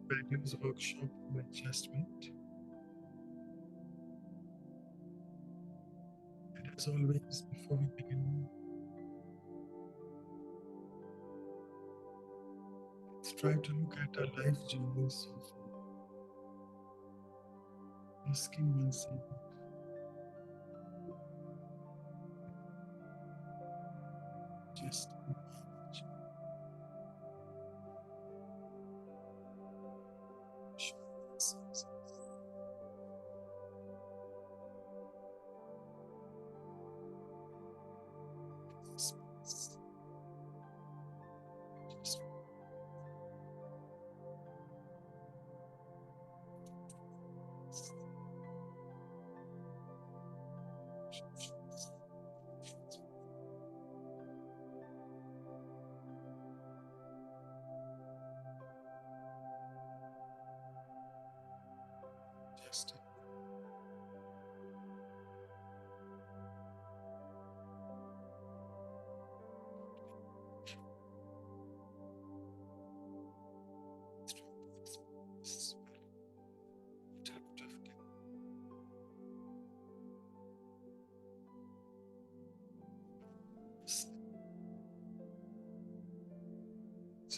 Values workshop on adjustment. And as always, before we begin, let's try to look at our life journeys so far, asking oneself, just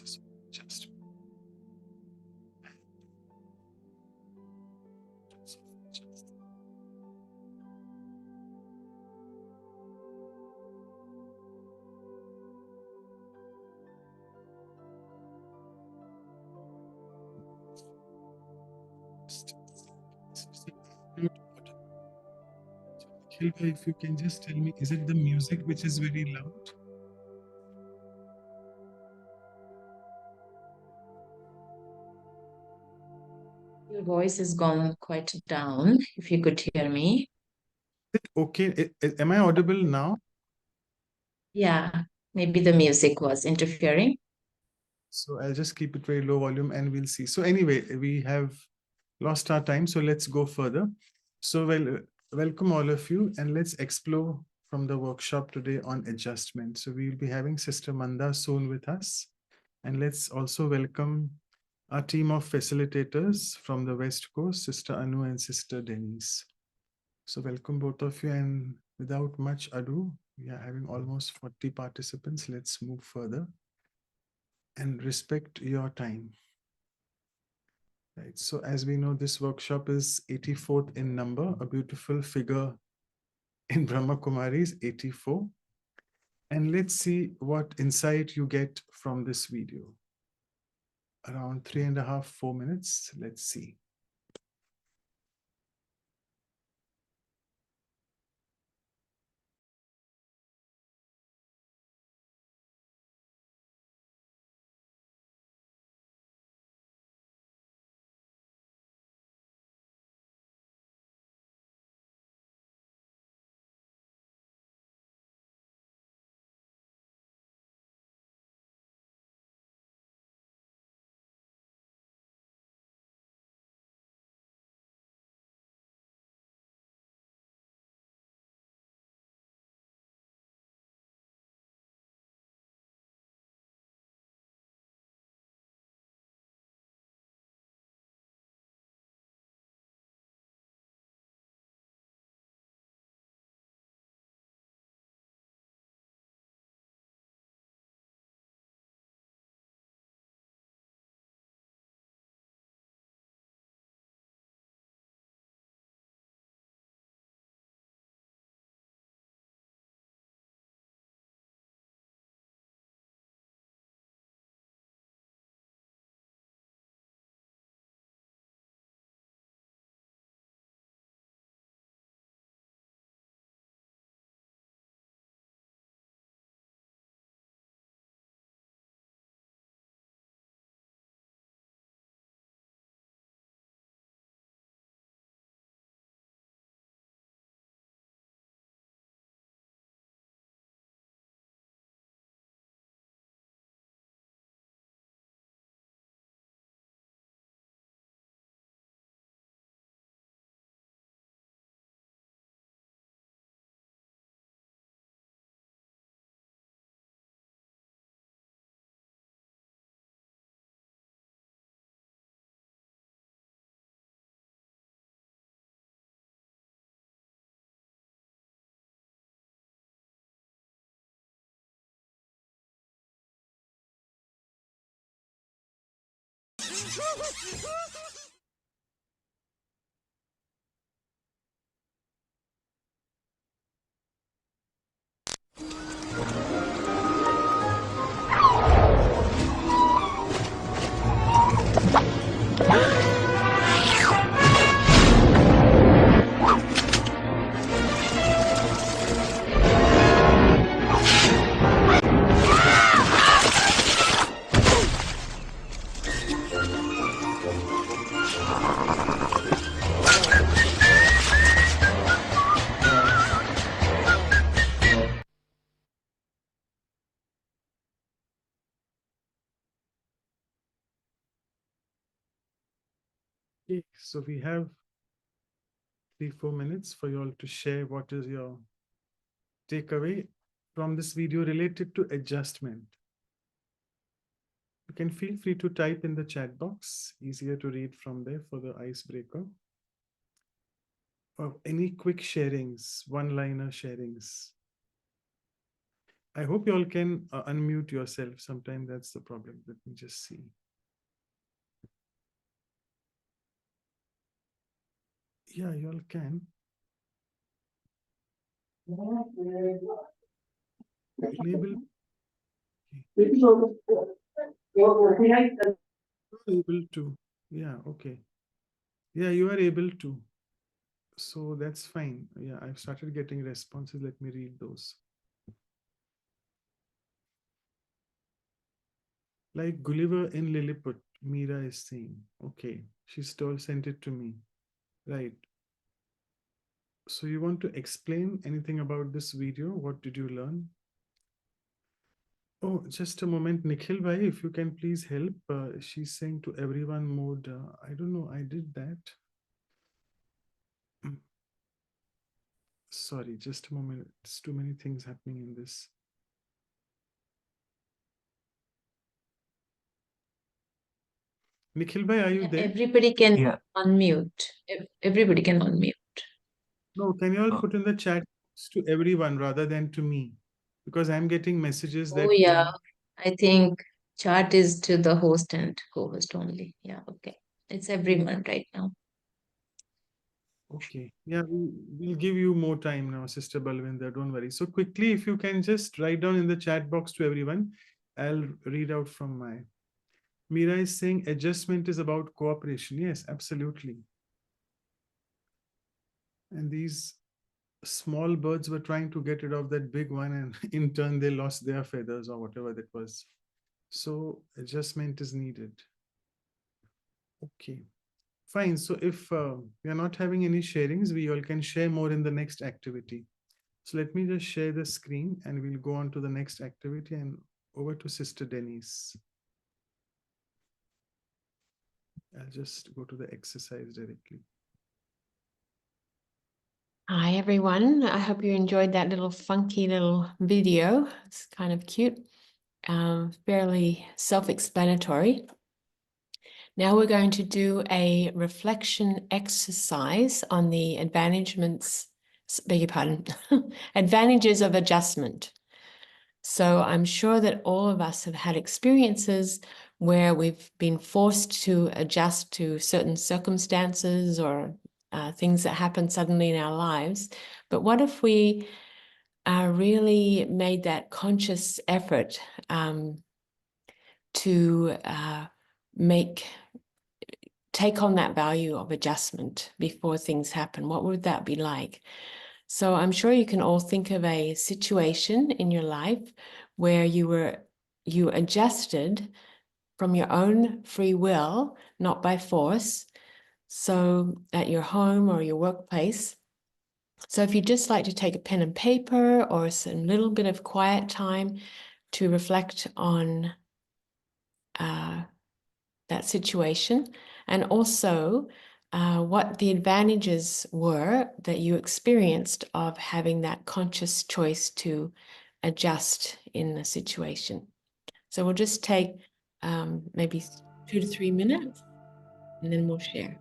just just Hilda, if you can just tell me, is it the music which is very loud? Your voice has gone quite down, if you could hear me. Is it okay? Am I audible now? Yeah, maybe the music was interfering. So I'll just keep it very low volume and we'll see. So anyway, we have lost our time, so let's go further. So welcome all of you, and let's explore from the workshop today on adjustment. So we'll be having Sister Manda soon with us. And let's also welcome our team of facilitators from the West Coast, Sister Anu and Sister Denise. So welcome both of you, and without much ado, we are having almost 40 participants. Let's move further and respect your time. Right. So as we know, this workshop is 84th in number. A beautiful figure in Brahma Kumari is 84. And let's see what insight you get from this video. Around 3.5, 4 minutes. Let's see. Okay, so we have 3-4 minutes for you all to share what is your takeaway from this video related to adjustment. You can feel free to type in the chat box, easier to read from there for the icebreaker. Or any quick sharings, one-liner sharings. I hope you all can unmute yourself. Sometimes that's the problem. Let me just see. Yeah, you all can. Label. Able to. Yeah, okay. Yeah, you are able to. So that's fine. Yeah, I've started getting responses. Let me read those. Like Gulliver in Lilliput, Mira is saying. Okay, she still sent it to me. Right. So you want to explain anything about this video? What did you learn? Oh, just a moment, Nikhil bhai, if you can please help. She's saying to everyone mode. I don't know, I did that. Sorry, just a moment. It's too many things happening in this. Nikhil bhai, are you there? Everybody can unmute. Everybody can unmute. No, can you all put in the chat to everyone rather than to me? Because I'm getting messages Oh that yeah, I think chat is to the host and co-host only. Yeah, okay. It's everyone right now. okay. Yeah, we'll give you more time now, Sister Balwinder. Don't worry. So quickly, if you can just write down in the chat box to everyone, I'll read out from my. Mira is saying adjustment is about cooperation. Yes, absolutely. And these small birds were trying to get rid of that big one, and in turn, they lost their feathers or whatever that was. So adjustment is needed. Okay. Fine. So if we are not having any sharings, we all can share more in the next activity. So let me just share the screen and we'll go on to the next activity and over to Sister Denise. I'll just go to the exercise directly. Hi, everyone. I hope you enjoyed that little funky little video. It's kind of cute, fairly self-explanatory. Now we're going to do a reflection exercise on the advantages of adjustment. So I'm sure that all of us have had experiences where we've been forced to adjust to certain circumstances or things that happen suddenly in our lives. But what if we really made that conscious effort to take on that value of adjustment before things happen? What would that be like? So I'm sure you can all think of a situation in your life where you adjusted from your own free will, not by force. So at your home or your workplace. So if you'd just like to take a pen and paper or some little bit of quiet time to reflect on that situation, and also what the advantages were that you experienced of having that conscious choice to adjust in the situation. So we'll just take maybe 2 to 3 minutes and then we'll share.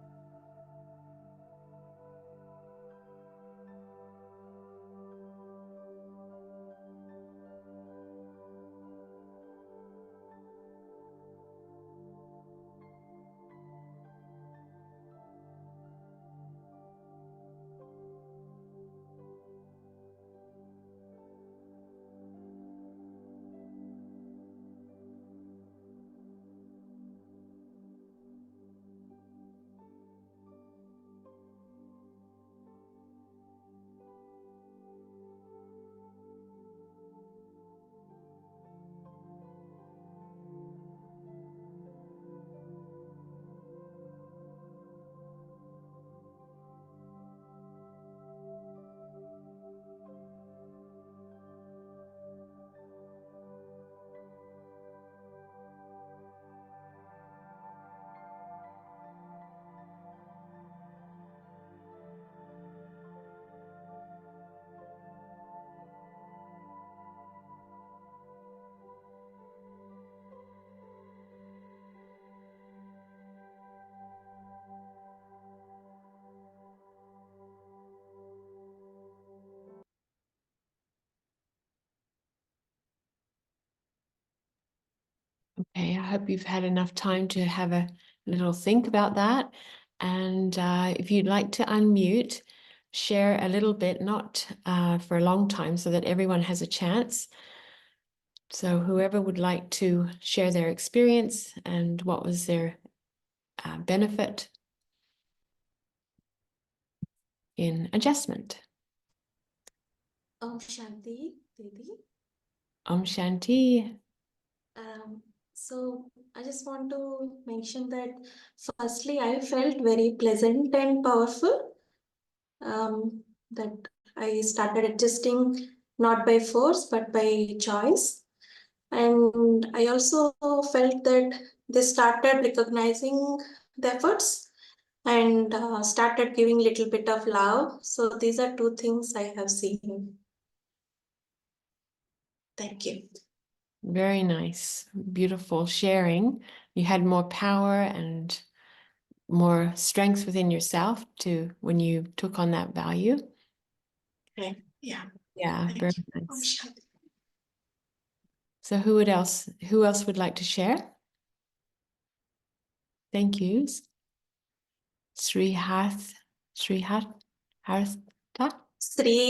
Okay, I hope you've had enough time to have a little think about that. And if you'd like to unmute, share a little bit, not for a long time, so that everyone has a chance. So whoever would like to share their experience and what was their benefit in adjustment. Om Shanti, Didi. Om Shanti. So I just want to mention that firstly, I felt very pleasant and powerful. That I started adjusting not by force but by choice. And I also felt that they started recognizing the efforts and started giving little bit of love. So these are two things I have seen. Thank you. Very nice, beautiful sharing. You had more power and more strength within yourself to when you took on that value. Okay. Yeah. Yeah, Thank very you. Om nice. Shanti. So who else would like to share? Thank you. Hartha? Sri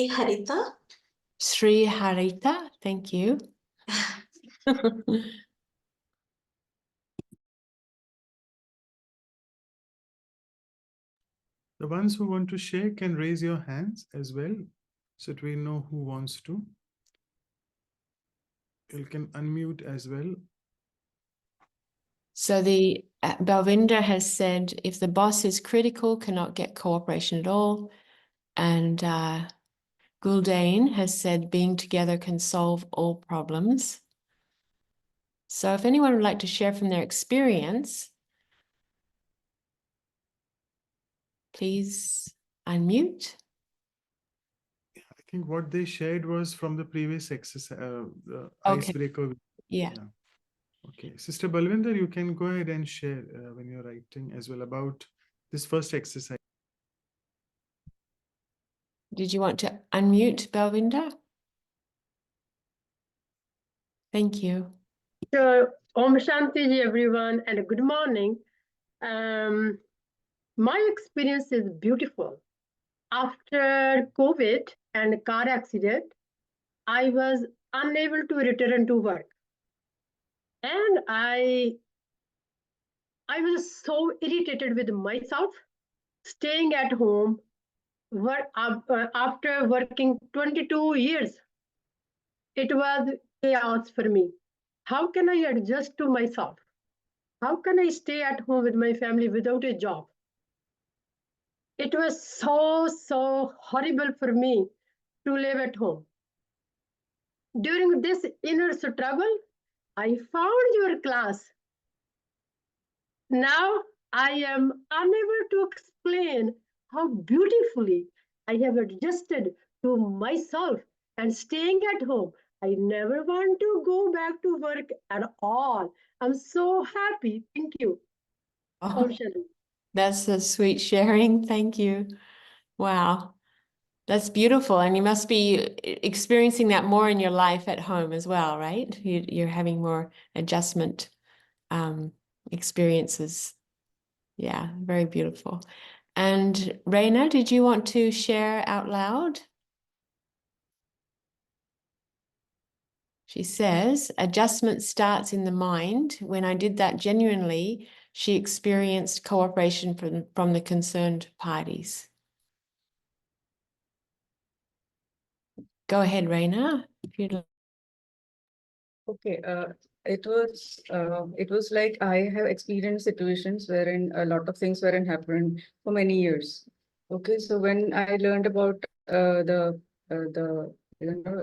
Harita. Sri Harita, thank you. The ones who want to share can raise your hands as well, so that we know who wants to. You can unmute as well. So the Balvinda has said, if the boss is critical, cannot get cooperation at all. And Guldane has said, being together can solve all problems. So if anyone would like to share from their experience, please unmute. I think what they shared was from the previous exercise, the Okay. icebreaker. Yeah. Okay, Sister Balwinder, you can go ahead and share when you're writing as well about this first exercise. Did you want to unmute, Balvinda? Thank you. So, Om Shanti ji everyone, and good morning. My experience is beautiful. After COVID and car accident, I was unable to return to work. And I was so irritated with myself, staying at home after working 22 years. It was chaos for me. How can I adjust to myself? How can I stay at home with my family without a job? It was so horrible for me to live at home. During this inner struggle, I found your class. Now I am unable to explain how beautifully I have adjusted to myself and staying at home. I never want to go back to work at all. I'm so happy. Thank you. Oh, Om Shanti. that's a sweet sharing. Thank you. Wow. That's beautiful. And you must be experiencing that more in your life at home as well, right? You're having more adjustment experiences. Yeah, very beautiful. And Reina, did you want to share out loud? She says, adjustment starts in the mind. When I did that genuinely, she experienced cooperation from the concerned parties. Go ahead, Reina, if you'd like. Okay, it was like I have experienced situations wherein a lot of things weren't happening for many years. Okay, so when I learned about the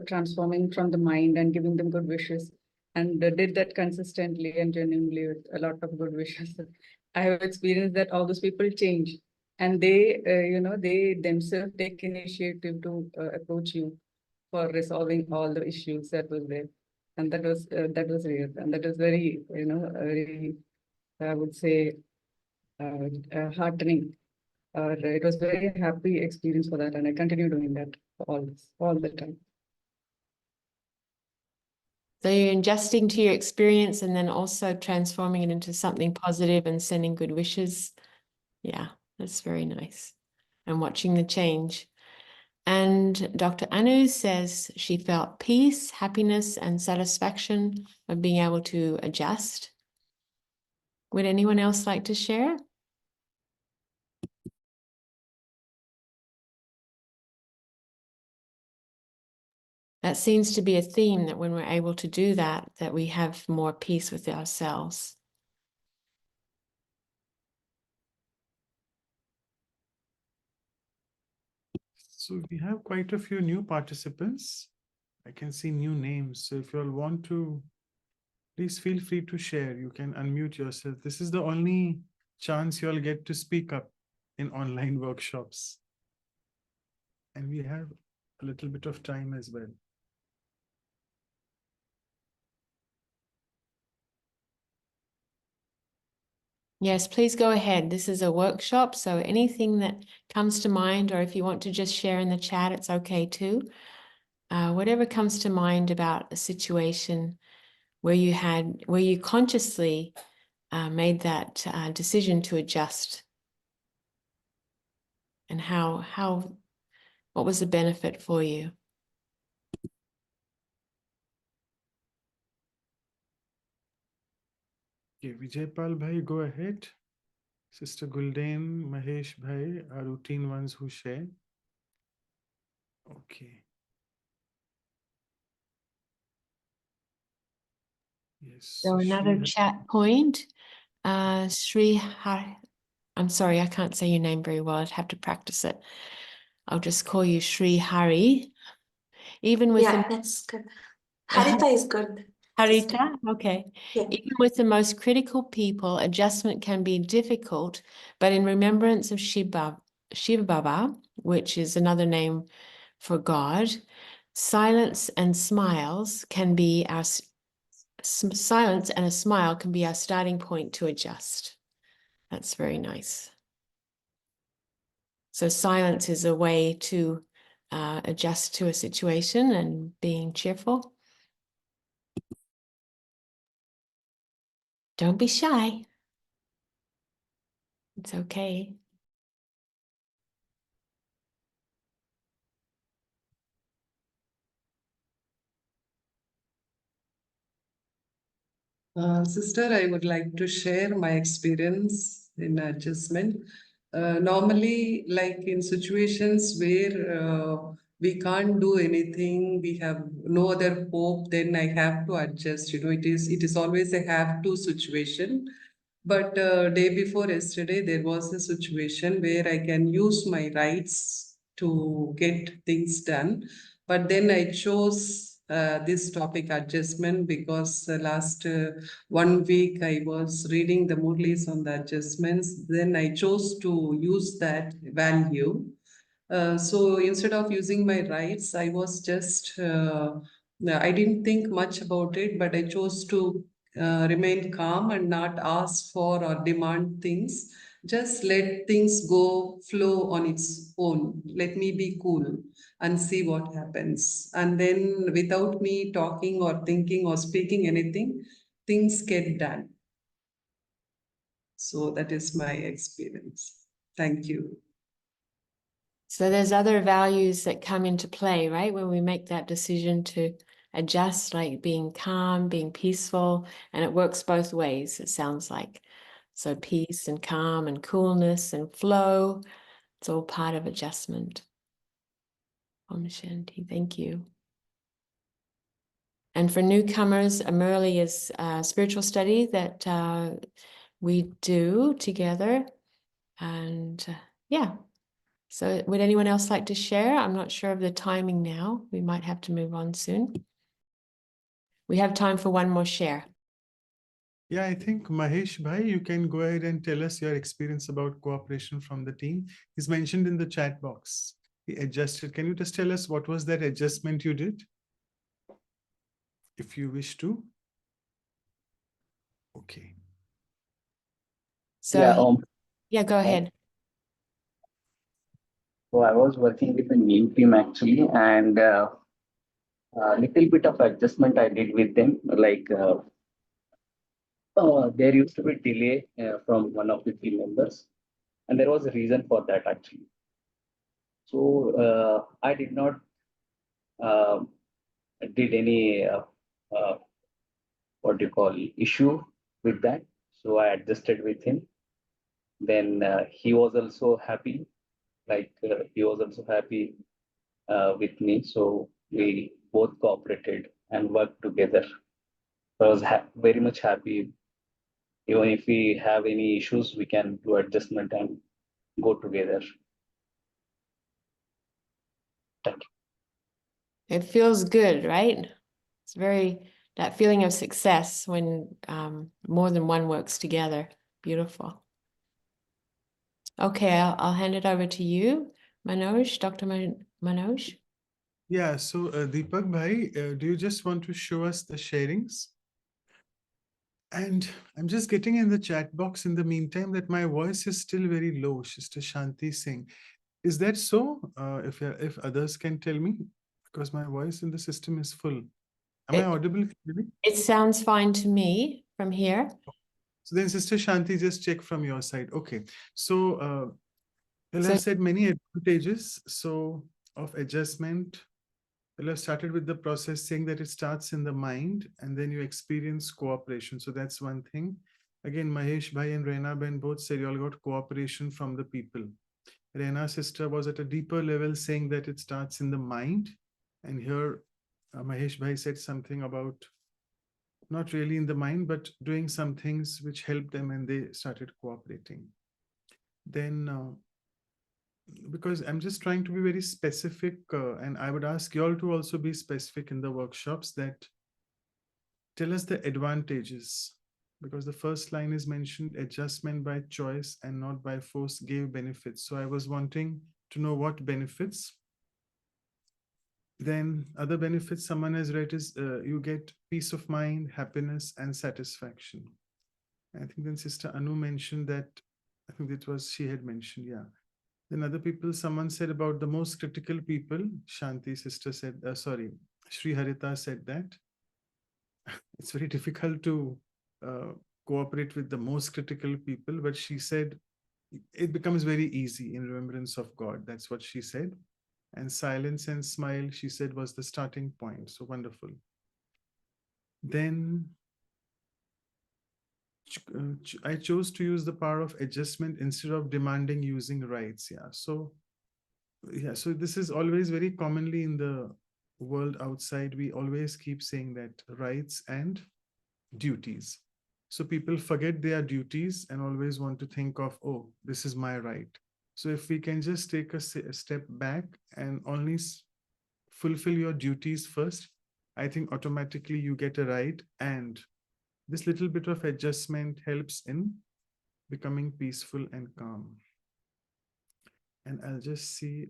transforming from the mind and giving them good wishes, and did that consistently and genuinely with a lot of good wishes, I have experienced that all those people change, and they themselves take initiative to approach you for resolving all the issues that was there. And that was real, and that was very, very, I would say, heartening. It was very happy experience for that, and I continue doing that all the time. So you're adjusting to your experience and then also transforming it into something positive and sending good wishes. Yeah, that's very nice. And watching the change. And Dr. Anu says she felt peace, happiness, and satisfaction of being able to adjust. Would anyone else like to share? That seems to be a theme, that when we're able to do that, that we have more peace with ourselves. So we have quite a few new participants. I can see new names. So if you all want to, please feel free to share. You can unmute yourself. This is the only chance you all get to speak up in online workshops. And we have a little bit of time as well. Yes, please go ahead. This is a workshop, so anything that comes to mind, or if you want to just share in the chat, it's okay too. Whatever comes to mind about a situation where you consciously made that decision to adjust, and what was the benefit for you? Okay, Vijaypal Bhai, go ahead. Sister Gulden, Mahesh Bhai are routine ones who share. Okay. Yes. So another chat point, I'm sorry, I can't say your name very well. I'd have to practice it. I'll just call you Sri Hari. Even with Yeah, that's good. Harita is good. sister. Harita, okay. Yeah. Even with the most critical people, adjustment can be difficult, but in remembrance of Shiva Baba, which is another name for God, silence and smiles can be our silence and a smile can be our starting point to adjust. That's very nice. So silence is a way to adjust to a situation and being cheerful. Don't be shy. It's okay. Sister, I would like to share my experience in adjustment. Normally, like in situations where we can't do anything, we have no other hope, then I have to adjust. It is always a have to situation. But day before yesterday, there was a situation where I can use my rights to get things done. But then I chose this topic adjustment because last 1 week I was reading the Murlis on the adjustments. Then I chose to use that value. So instead of using my rights, I was just, I didn't think much about it, but I chose to remain calm and not ask for or demand things. Just let things go, flow on its own. Let me be cool and see what happens. And then without me talking or thinking or speaking anything, things get done. So that is my experience. Thank you. So there's other values that come into play, right? When we make that decision to adjust, like being calm, being peaceful, and it works both ways, it sounds like. So peace and calm and coolness and flow, it's all part of adjustment. Om Shanti, thank you. And for newcomers, Murli is a spiritual study that we do together. And yeah. So would anyone else like to share? I'm not sure of the timing now. We might have to move on soon. We have time for one more share. Yeah, I think Mahesh Bhai, you can go ahead and tell us your experience about cooperation from the team. He's mentioned in the chat box. He adjusted. Can you just tell us what was that adjustment you did? If you wish to. Okay. So yeah, go ahead. So I was working with a new team actually, and little bit of adjustment I did with them. Like there used to be delay from one of the team members, and there was a reason for that actually. So I did not uh, did any what do you call issue with that. So I adjusted with him. Then he was also happy. Like he was also happy with me. So we both cooperated and worked together. So I was very much happy. Even if we have any issues, we can do adjustment and go together. Thank you. It feels good, right? It's that feeling of success when more than one works together. Beautiful. Okay, I'll hand it over to you, Manoj, Dr. Manoj. Yeah, so Deepak Bhai, do you just want to show us the sharings? And I'm just getting in the chat box in the meantime that my voice is still very low, Sister Shanti Singh. Is that so? If others can tell me, because my voice in the system is full. Am I audible clearly? It sounds fine to me from here. So then, Sister Shanti, just check from your side. Okay. So, well, So- I've said many advantages. So of adjustment. Well, I've started with the process saying that it starts in the mind and then you experience cooperation. So that's one thing. Again, Mahesh Bhai and Reina Ben both said you all got cooperation from the people. Reina's sister was at a deeper level saying that it starts in the mind. And here, Mahesh Bhai said something about not really in the mind, but doing some things which helped them and they started cooperating. Then because I'm just trying to be very specific, and I would ask you all to also be specific in the workshops that tell us the advantages, because the first line is mentioned adjustment by choice and not by force gave benefits. So I was wanting to know what benefits. Then other benefits someone has read is you get peace of mind, happiness, and satisfaction. I think then Sister Anu mentioned that, I think it was she had mentioned, yeah. Then other people, someone said about the most critical people, Shanti sister said, sorry, Sri Harita said that it's very difficult to cooperate with the most critical people, but she said it becomes very easy in remembrance of God. That's what she said. And silence and smile, she said, was the starting point. So wonderful. Then I chose to use the power of adjustment instead of demanding using rights. Yeah. So this is always very commonly in the world outside. We always keep saying that rights and duties. So people forget their duties and always want to think of, oh, this is my right. So if we can just take a step back and only fulfill your duties first, I think automatically you get a right. And this little bit of adjustment helps in becoming peaceful and calm. And I'll just see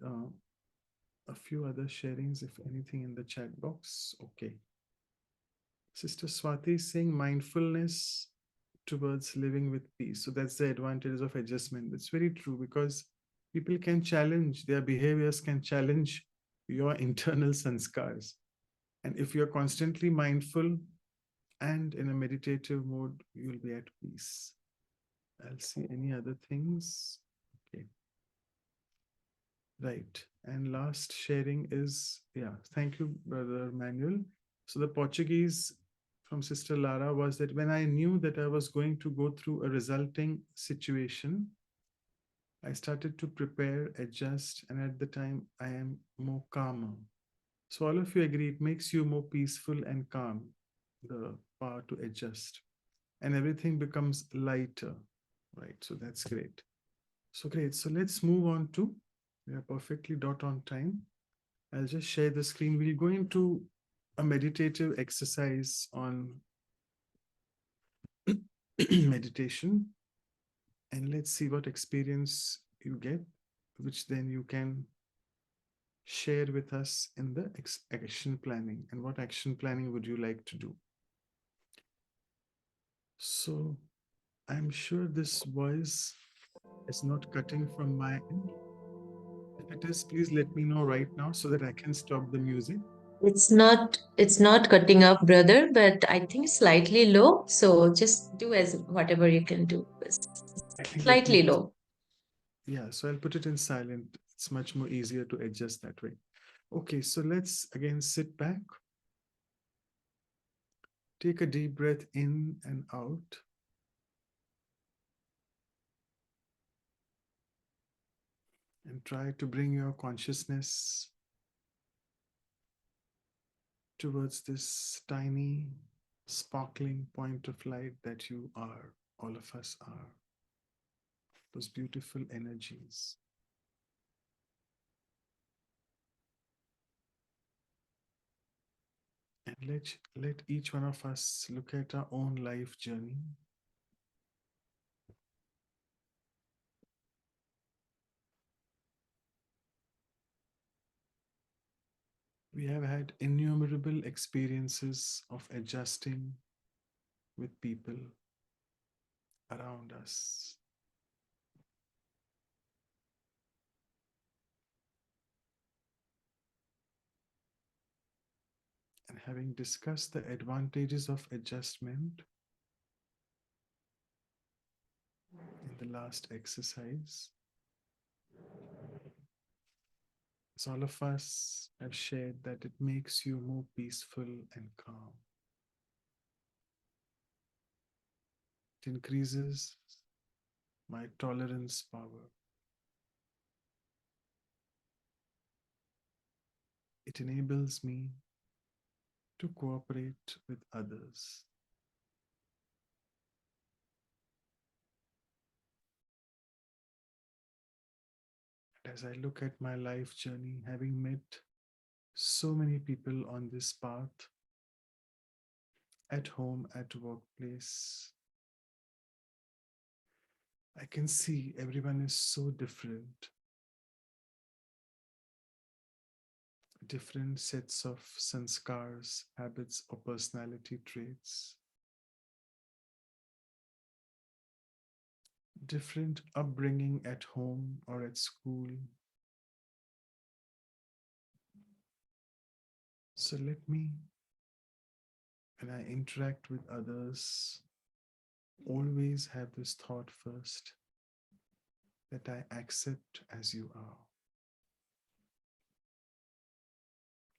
a few other sharings, if anything, in the chat box. Okay. Sister Swati is saying mindfulness towards living with peace. So that's the advantage of adjustment. It's very true because people can challenge, their behaviors can challenge your internal sanskars. And if you're constantly mindful and in a meditative mode, you'll be at peace. I'll see any other things. Okay. Right. And last sharing is, yeah, thank you, Brother Manuel. So the Portuguese from Sister Lara was that when I knew that I was going to go through a resulting situation, I started to prepare, adjust, and at the time I am more calmer. So all of you agree, it makes you more peaceful and calm, the power to adjust. And everything becomes lighter, right? So that's great. So great. So let's move on to, we are perfectly dot on time. I'll just share the screen. We'll go into a meditative exercise on meditation. And let's see what experience you get, which then you can share with us in the action planning. And what action planning would you like to do? So I'm sure this voice is not cutting from my end. If it is, please let me know right now so that I can stop the music. It's not cutting up, brother, but I think slightly low. So just do as whatever you can do. It's I think slightly low. yeah, so I'll put it in silent. It's much more easier to adjust that way. Okay, so let's again sit back. Take a deep breath in and out. And try to bring your consciousness towards this tiny, sparkling point of light that you are, all of us are. Those beautiful energies. And let each one of us look at our own life journey. We have had innumerable experiences of adjusting with people around us. And having discussed the advantages of adjustment in the last exercise, as all of us have shared that it makes you more peaceful and calm. It increases my tolerance power. It enables me to cooperate with others. And as I look at my life journey, having met so many people on this path, at home, at workplace, I can see everyone is so different. Different sets of sanskars, habits, or personality traits. Different upbringing at home or at school. So let me, when I interact with others, always have this thought first, that I accept as you are.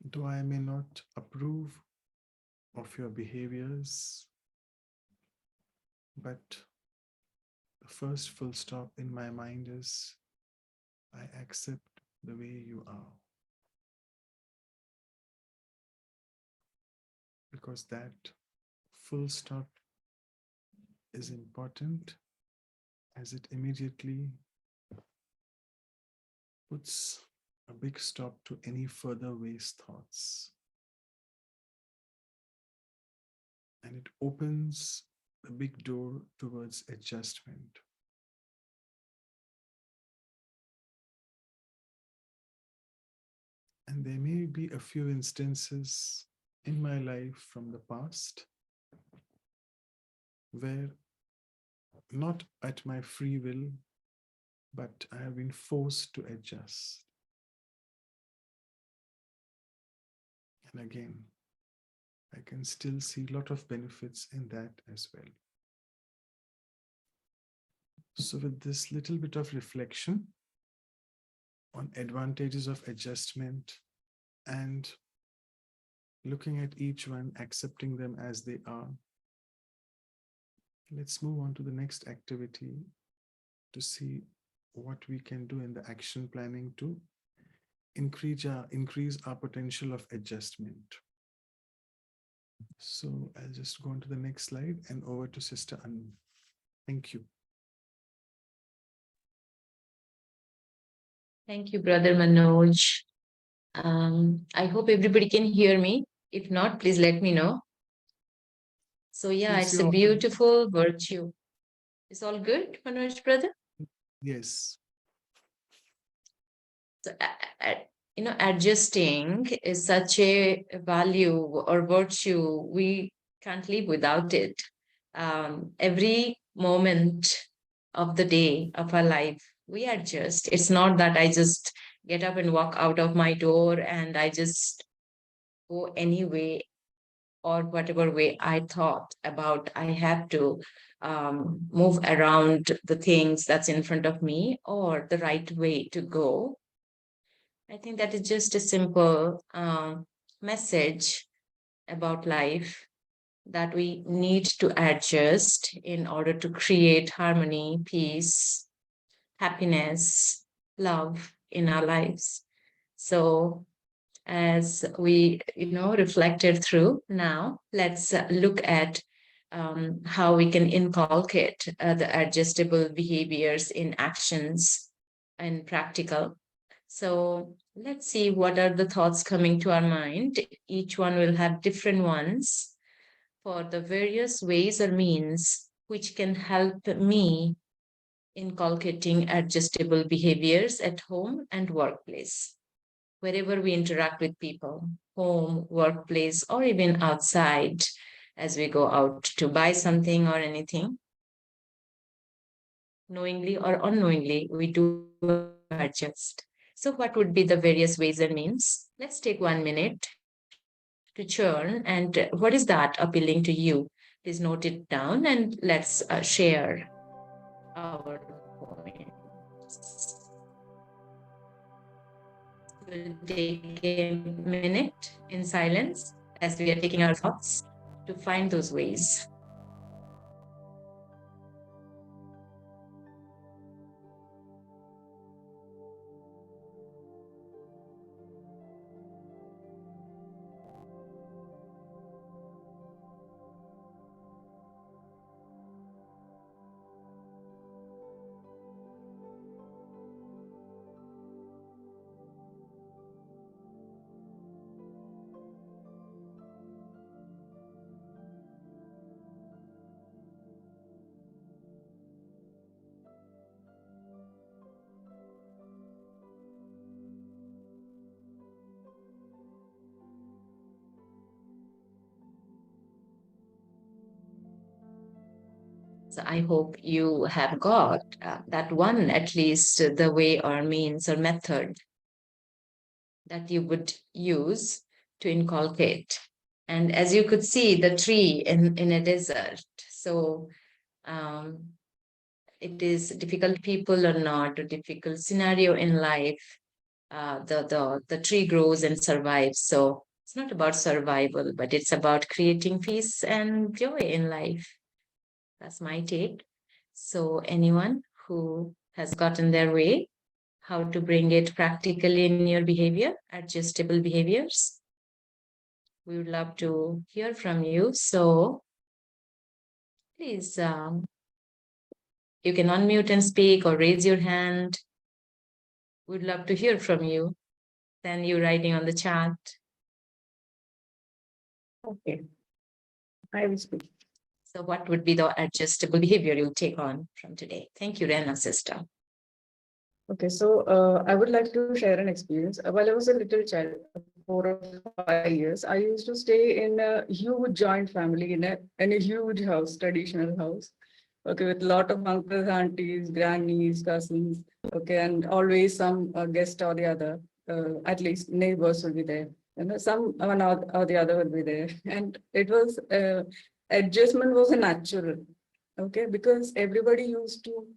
Though I may not approve of your behaviors, but the first full stop in my mind is, I accept the way you are. Because that full stop is important, as it immediately puts a big stop to any further waste thoughts. And it opens a big door towards adjustment. And there may be a few instances in my life from the past where, not at my free will, but I have been forced to adjust. And again, I can still see a lot of benefits in that as well. So with this little bit of reflection on advantages of adjustment and looking at each one, accepting them as they are, let's move on to the next activity to see what we can do in the action planning to increase our potential of adjustment. So I'll just go on to the next slide and over to Sister Anu. Thank you. Thank you, Brother Manoj. I hope everybody can hear me. If not, please let me know. So yeah, Yes, it's you're a audible. beautiful virtue. Is all good, Manoj, brother? Yes. So, adjusting is such a value or virtue. We can't live without it. Every moment of the day of our life, we adjust. It's not that I just get up and walk out of my door and I just go any way or whatever way I thought about. I have to move around the things that's in front of me, or the right way to go. I think that is just a simple message about life, that we need to adjust in order to create harmony, peace, happiness, love in our lives. So as we reflected through now, let's look at how we can inculcate the adjustable behaviors in actions and practical. So let's see what are the thoughts coming to our mind. Each one will have different ones for the various ways or means which can help me inculcating adjustable behaviors at home and workplace, wherever we interact with people, home, workplace, or even outside as we go out to buy something or anything. Knowingly or unknowingly, we do adjust. So what would be the various ways and means? Let's take 1 minute to churn. And what is that appealing to you? Please note it down and let's share our points. We'll take a minute in silence as we are taking our thoughts to find those ways. So I hope you have got that one, at least the way or means or method that you would use to inculcate. And as you could see, the tree in a desert. So it is difficult people or not, a difficult scenario in life, the tree grows and survives. So it's not about survival, but it's about creating peace and joy in life. That's my take. So anyone who has gotten their way, how to bring it practically in your behavior, adjustable behaviors, we would love to hear from you. So please, you can unmute and speak or raise your hand. We'd love to hear from you. Then you writing on the chat. Okay, I will speak. So what would be the adjustable behavior you'll take on from today? Thank you, Rena, sister. Okay, so I would like to share an experience. While I was a little child, 4 or 5 years, I used to stay in a huge joint family in a huge house, traditional house. Okay, with a lot of uncles, aunties, grannies, cousins. Okay, and always some guest or the other. At least neighbors will be there. Some one or the other will be there, and it was adjustment was a natural. Okay, because everybody used to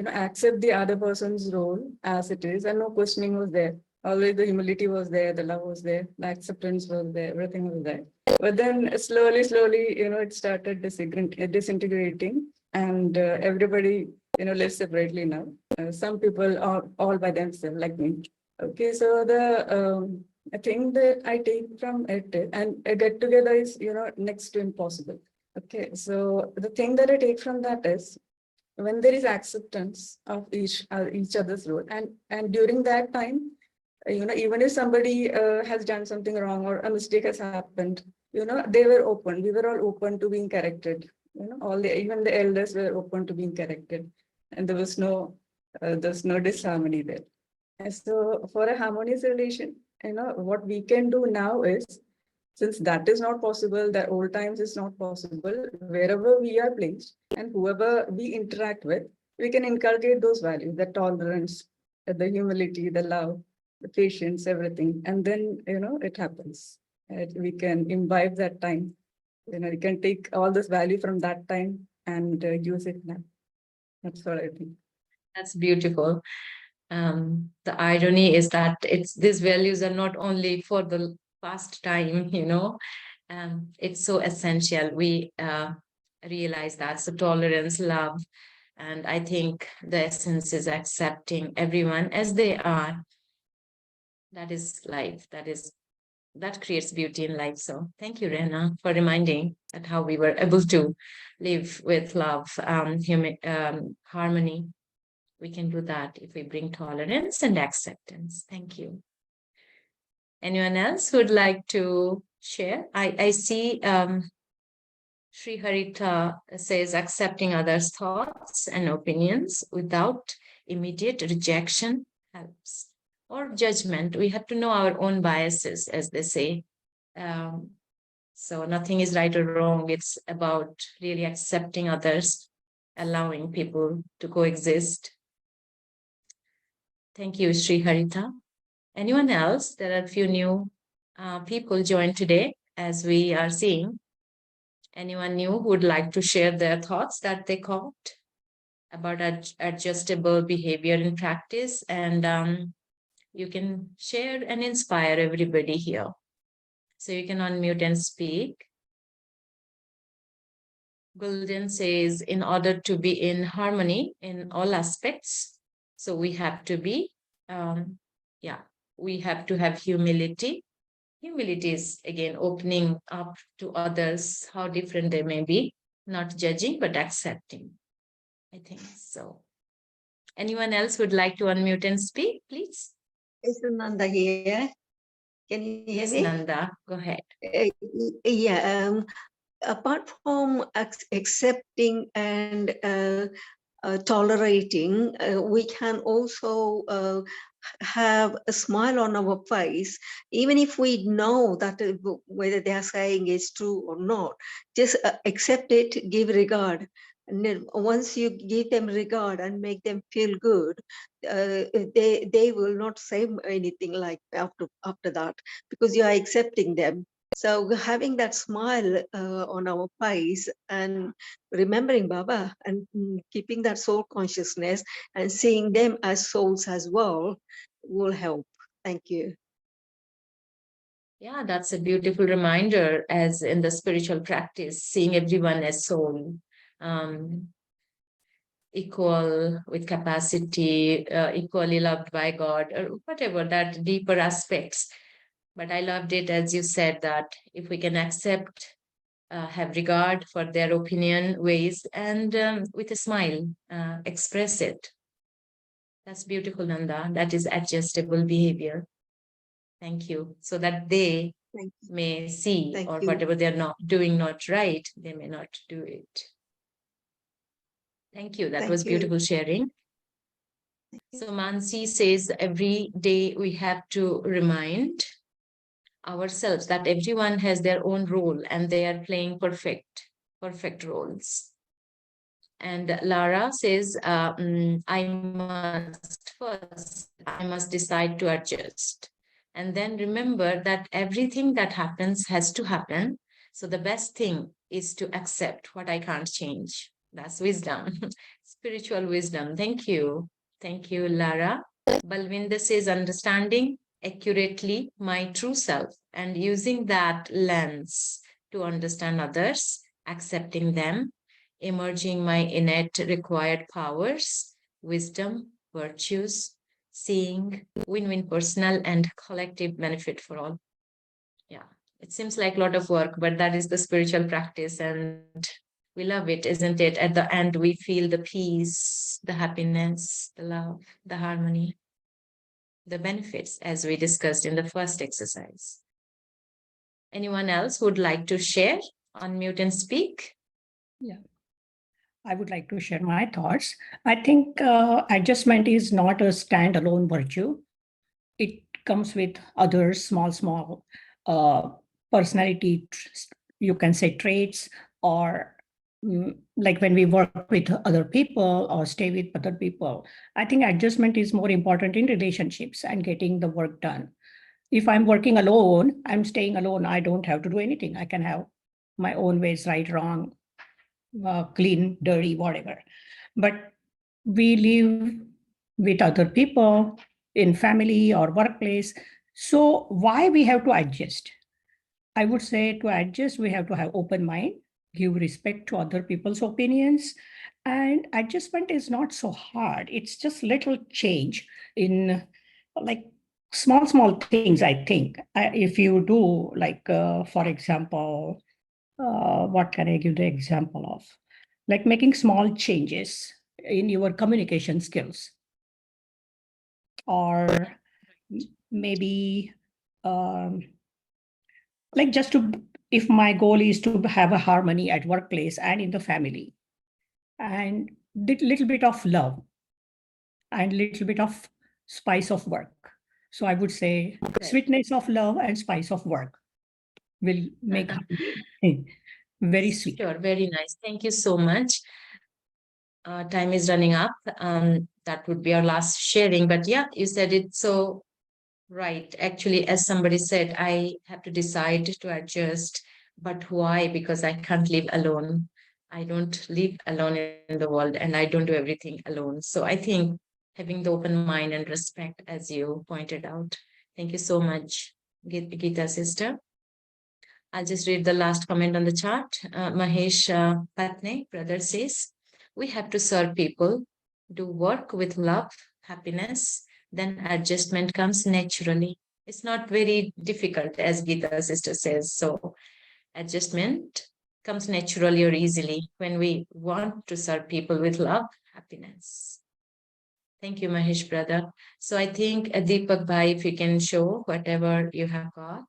accept the other person's role as it is, and no questioning was there. Always the humility was there, the love was there, the acceptance was there, everything was there. But then slowly, it started disintegrating, and everybody, lives separately now. Some people are all by themselves, like me. Okay, so the thing that I take from it, and a get together is, next to impossible. Okay, so the thing that I take from that is, when there is acceptance of each other's role, and during that time, even if somebody has done something wrong or a mistake has happened, they were open. We were all open to being corrected. Even the elders were open to being corrected, and there's no disharmony there. And so, for a harmonious relation, what we can do now is, since that is not possible, the old times is not possible, wherever we are placed and whoever we interact with, we can inculcate those values, the tolerance, the humility, the love, the patience, everything. And then, it happens. We can imbibe that time. We can take all this value from that time and use it now. That's what I think. That's beautiful. The irony is that these values are not only for the past time, it's so essential. We realize that. So tolerance, love, and I think the essence is accepting everyone as they are. That is life. That creates beauty in life. So thank you, Rena, for reminding that how we were able to live with love, harmony. We can do that if we bring tolerance and acceptance. Thank you. Anyone else who would like to share? I see Sri Harita says accepting others' thoughts and opinions without immediate rejection helps. Or judgment. We have to know our own biases, as they say. So nothing is right or wrong. It's about really accepting others, allowing people to coexist. Thank you, Sri Harita. Anyone else? There are a few new people joined today, as we are seeing. Anyone new who would like to share their thoughts that they caught about adjustable behavior in practice? And you can share and inspire everybody here. So you can unmute and speak. Gulden says, in order to be in harmony in all aspects, so we have to be, we have to have humility. Humility is, again, opening up to others, how different they may be, not judging, but accepting. I think so. Anyone else would like to unmute and speak, please? Is Nanda here? Can you hear Yes, me? Nanda, go ahead. Yeah. Apart from accepting and tolerating, we can also have a smile on our face, even if we know that whether they are saying is true or not. Just accept it, give regard. And then once you give them regard and make them feel good, they will not say anything like after that, because you are accepting them. So having that smile on our face and remembering Baba and keeping that soul consciousness and seeing them as souls as well will help. Thank you. Yeah, that's a beautiful reminder, as in the spiritual practice, seeing everyone as soul, equal with capacity, equally loved by God, or whatever, that deeper aspects. But I loved it, as you said, that if we can accept, have regard for their opinion, ways, and with a smile, express it. That's beautiful, Nanda. That is adjustable behavior. Thank you. So that they may see, Thank or you. whatever they're not doing not right, they may not do it. Thank you. That Thank was you. beautiful sharing. So Mansi says every day we have to remind ourselves that everyone has their own role and they are playing perfect roles. And Lara says, I must decide to adjust. And then remember that everything that happens has to happen. So the best thing is to accept what I can't change. That's wisdom, spiritual wisdom. Thank you. Thank you, Lara. Balvinda says, understanding accurately my true self and using that lens to understand others, accepting them, emerging my innate required powers, wisdom, virtues, seeing win-win personal and collective benefit for all. Yeah, it seems like a lot of work, but that is the spiritual practice and we love it, isn't it? At the end, we feel the peace, the happiness, the love, the harmony, the benefits, as we discussed in the first exercise. Anyone else would like to share? Unmute and speak. Yeah, I would like to share my thoughts. I think adjustment is not a standalone virtue. It comes with other small personality, you can say traits, or like when we work with other people or stay with other people. I think adjustment is more important in relationships and getting the work done. if I'm working alone, I'm staying alone. I don't have to do anything. I can have my own ways, right, wrong, clean, dirty, whatever. But we live with other people in family or workplace. So why we have to adjust? I would say to adjust, we have to have open mind, give respect to other people's opinions, and adjustment is not so hard. It's just little change in like small things. I think if you do like, for example, what can I give the example of? Like making small changes in your communication skills, or maybe like just to, if my goal is to have a harmony at workplace and in the family, and little bit of love and little bit of spice of work. So I would say sweetness of love and spice of work will make harmony very sweet. Sure, very nice. Thank you so much. Time is running up. That would be our last sharing. But yeah, you said it so right. Actually, as somebody said, I have to decide to adjust. But why? Because I can't live alone. I don't live alone in the world, and I don't do everything alone. So I think having the open mind and respect, as you pointed out. Thank you so much, Geeta sister. I'll just read the last comment on the chart. Mahesh Patne, brother, says, we have to serve people, do work with love, happiness, then adjustment comes naturally. It's not very difficult, as Geeta sister says. So adjustment comes naturally or easily when we want to serve people with love, happiness. Thank you, Mahesh, brother. So I think Deepak Bhai, if you can show whatever you have got.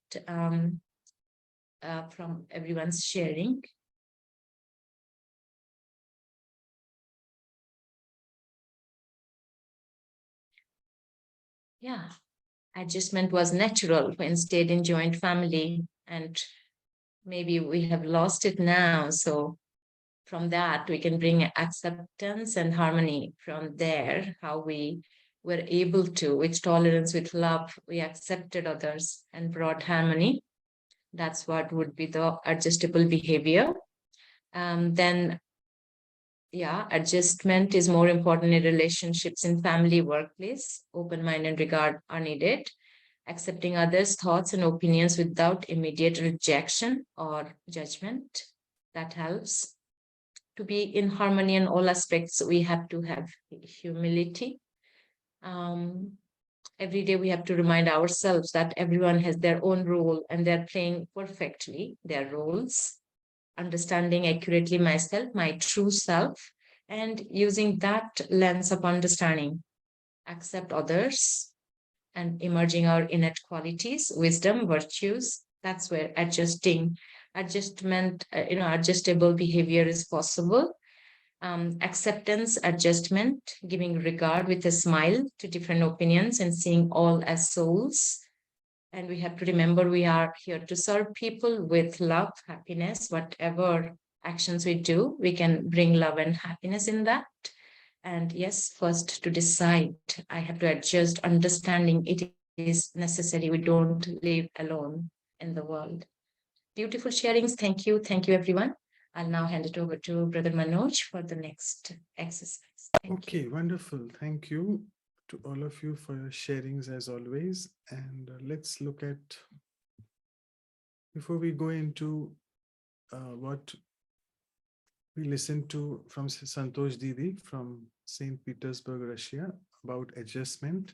From everyone's sharing. Yeah, adjustment was natural when stayed in joint family, and maybe we have lost it now. So from that, we can bring acceptance and harmony from there, how we were able to, with tolerance, with love, we accepted others and brought harmony. That's what would be the adjustable behavior. Then yeah, adjustment is more important in relationships, in family, workplace. Open mind and regard are needed. Accepting others' thoughts and opinions without immediate rejection or judgment. That helps. To be in harmony in all aspects, we have to have humility. Every day we have to remind ourselves that everyone has their own role and they're playing perfectly their roles. Understanding accurately myself, my true self, and using that lens of understanding, accept others, and emerging our innate qualities, wisdom, virtues. That's where adjustable behavior is possible. Acceptance, adjustment, giving regard with a smile to different opinions and seeing all as souls. And we have to remember we are here to serve people with love, happiness, whatever actions we do, we can bring love and happiness in that. And yes, first to decide, I have to adjust, understanding it is necessary. We don't live alone in the world. Beautiful sharings. Thank you. Thank you, everyone. I'll now hand it over to Brother Manoj for the next exercise. Okay, wonderful. Thank you to all of you for your sharings as always. And let's look at, before we go into what we listened to from Santosh Didi from St. Petersburg, Russia, about adjustment.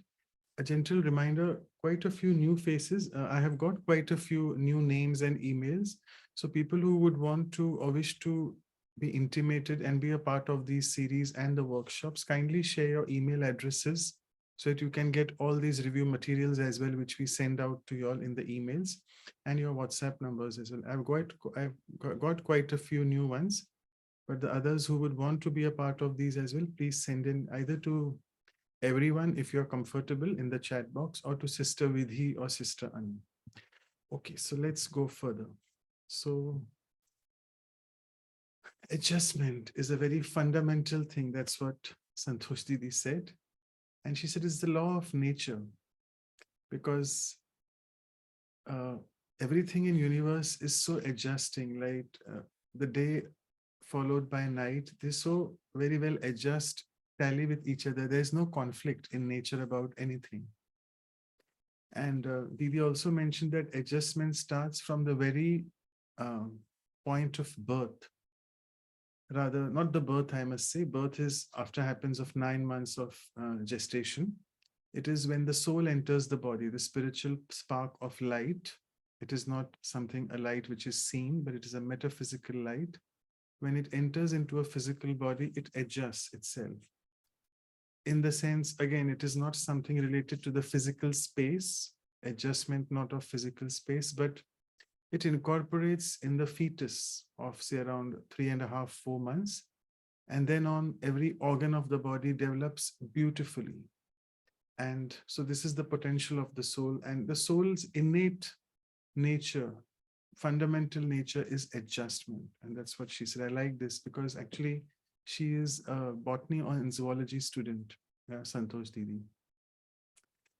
A gentle reminder, quite a few new faces. I have got quite a few new names and emails. So people who would want to or wish to be intimated and be a part of these series and the workshops, kindly share your email addresses so that you can get all these review materials as well, which we send out to you all in the emails, and your WhatsApp numbers as well. I've got quite a few new ones, but the others who would want to be a part of these as well, please send in either to everyone, if you're comfortable, in the chat box, or to Sister Vidhi or Sister Anu. Okay, so let's go further. So adjustment is a very fundamental thing. That's what Santosh Didi said. And she said it's the law of nature, because everything in universe is so adjusting, like the day followed by night, they so very well adjust, tally with each other. There's no conflict in nature about anything. And Didi also mentioned that adjustment starts from the very point of birth. Rather, not the birth, I must say. Birth is after happens of 9 months of gestation. It is when the soul enters the body, the spiritual spark of light. It is not something, a light which is seen, but it is a metaphysical light. When it enters into a physical body, it adjusts itself. In the sense, again, it is not something related to the physical space, adjustment not of physical space, but it incorporates in the fetus of, say, around 3.5, 4 months. And then on, every organ of the body develops beautifully. And so this is the potential of the soul, and the soul's innate nature, fundamental nature is adjustment. And that's what she said. I like this because actually she is a botany and zoology student, Santosh Didi.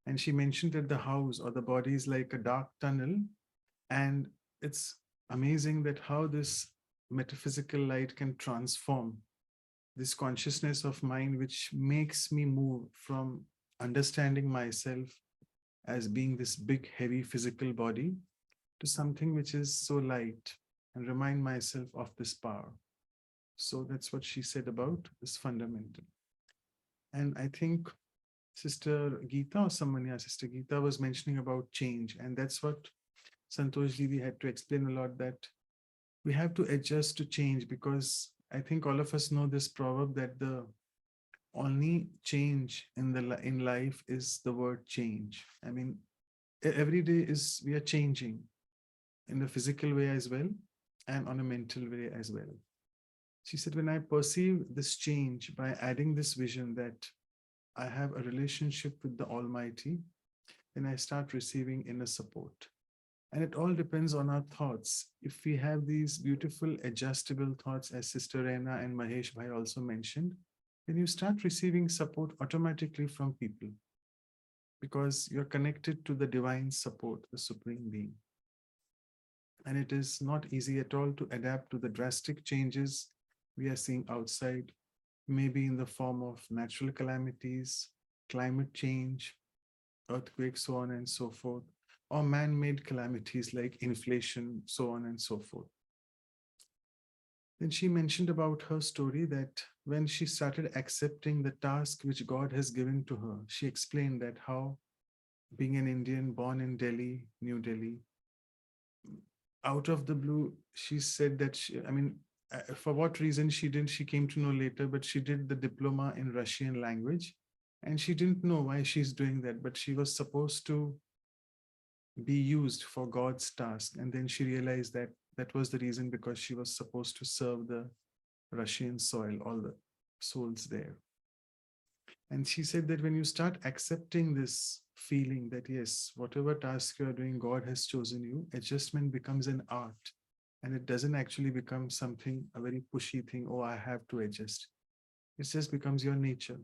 And she mentioned that the house or the body is like a dark tunnel. And it's amazing that how this metaphysical light can transform this consciousness of mind, which makes me move from understanding myself as being this big, heavy physical body to something which is so light, and remind myself of this power. So that's what she said about this fundamental. And I think Sister Geeta or someone, yeah, Sister Geeta was mentioning about change. And that's what Santosh Didi had to explain a lot, that we have to adjust to change, because I think all of us know this proverb that the only change in life is the word change. I mean, every day is we are changing in a physical way as well, and on a mental way as well. She said, when I perceive this change by adding this vision that I have a relationship with the Almighty, then I start receiving inner support. And it all depends on our thoughts. If we have these beautiful adjustable thoughts, as Sister Rena and Mahesh Bhai also mentioned, then you start receiving support automatically from people, because you're connected to the divine support, the Supreme Being. And it is not easy at all to adapt to the drastic changes we are seeing outside, maybe in the form of natural calamities, climate change, earthquakes, so on and so forth, or man-made calamities like inflation, so on and so forth. Then she mentioned about her story that when she started accepting the task which God has given to her, she explained that how, being an Indian born in Delhi, New Delhi, out of the blue, she said that for what reason she came to know later, but she did the diploma in Russian language, and she didn't know why she's doing that, but she was supposed to be used for God's task. And then she realized that that was the reason, because she was supposed to serve the Russian soil, all the souls there. And she said that when you start accepting this feeling that, yes, whatever task you are doing, God has chosen you, adjustment becomes an art. And it doesn't actually become something, a very pushy thing, oh, I have to adjust. It just becomes your nature.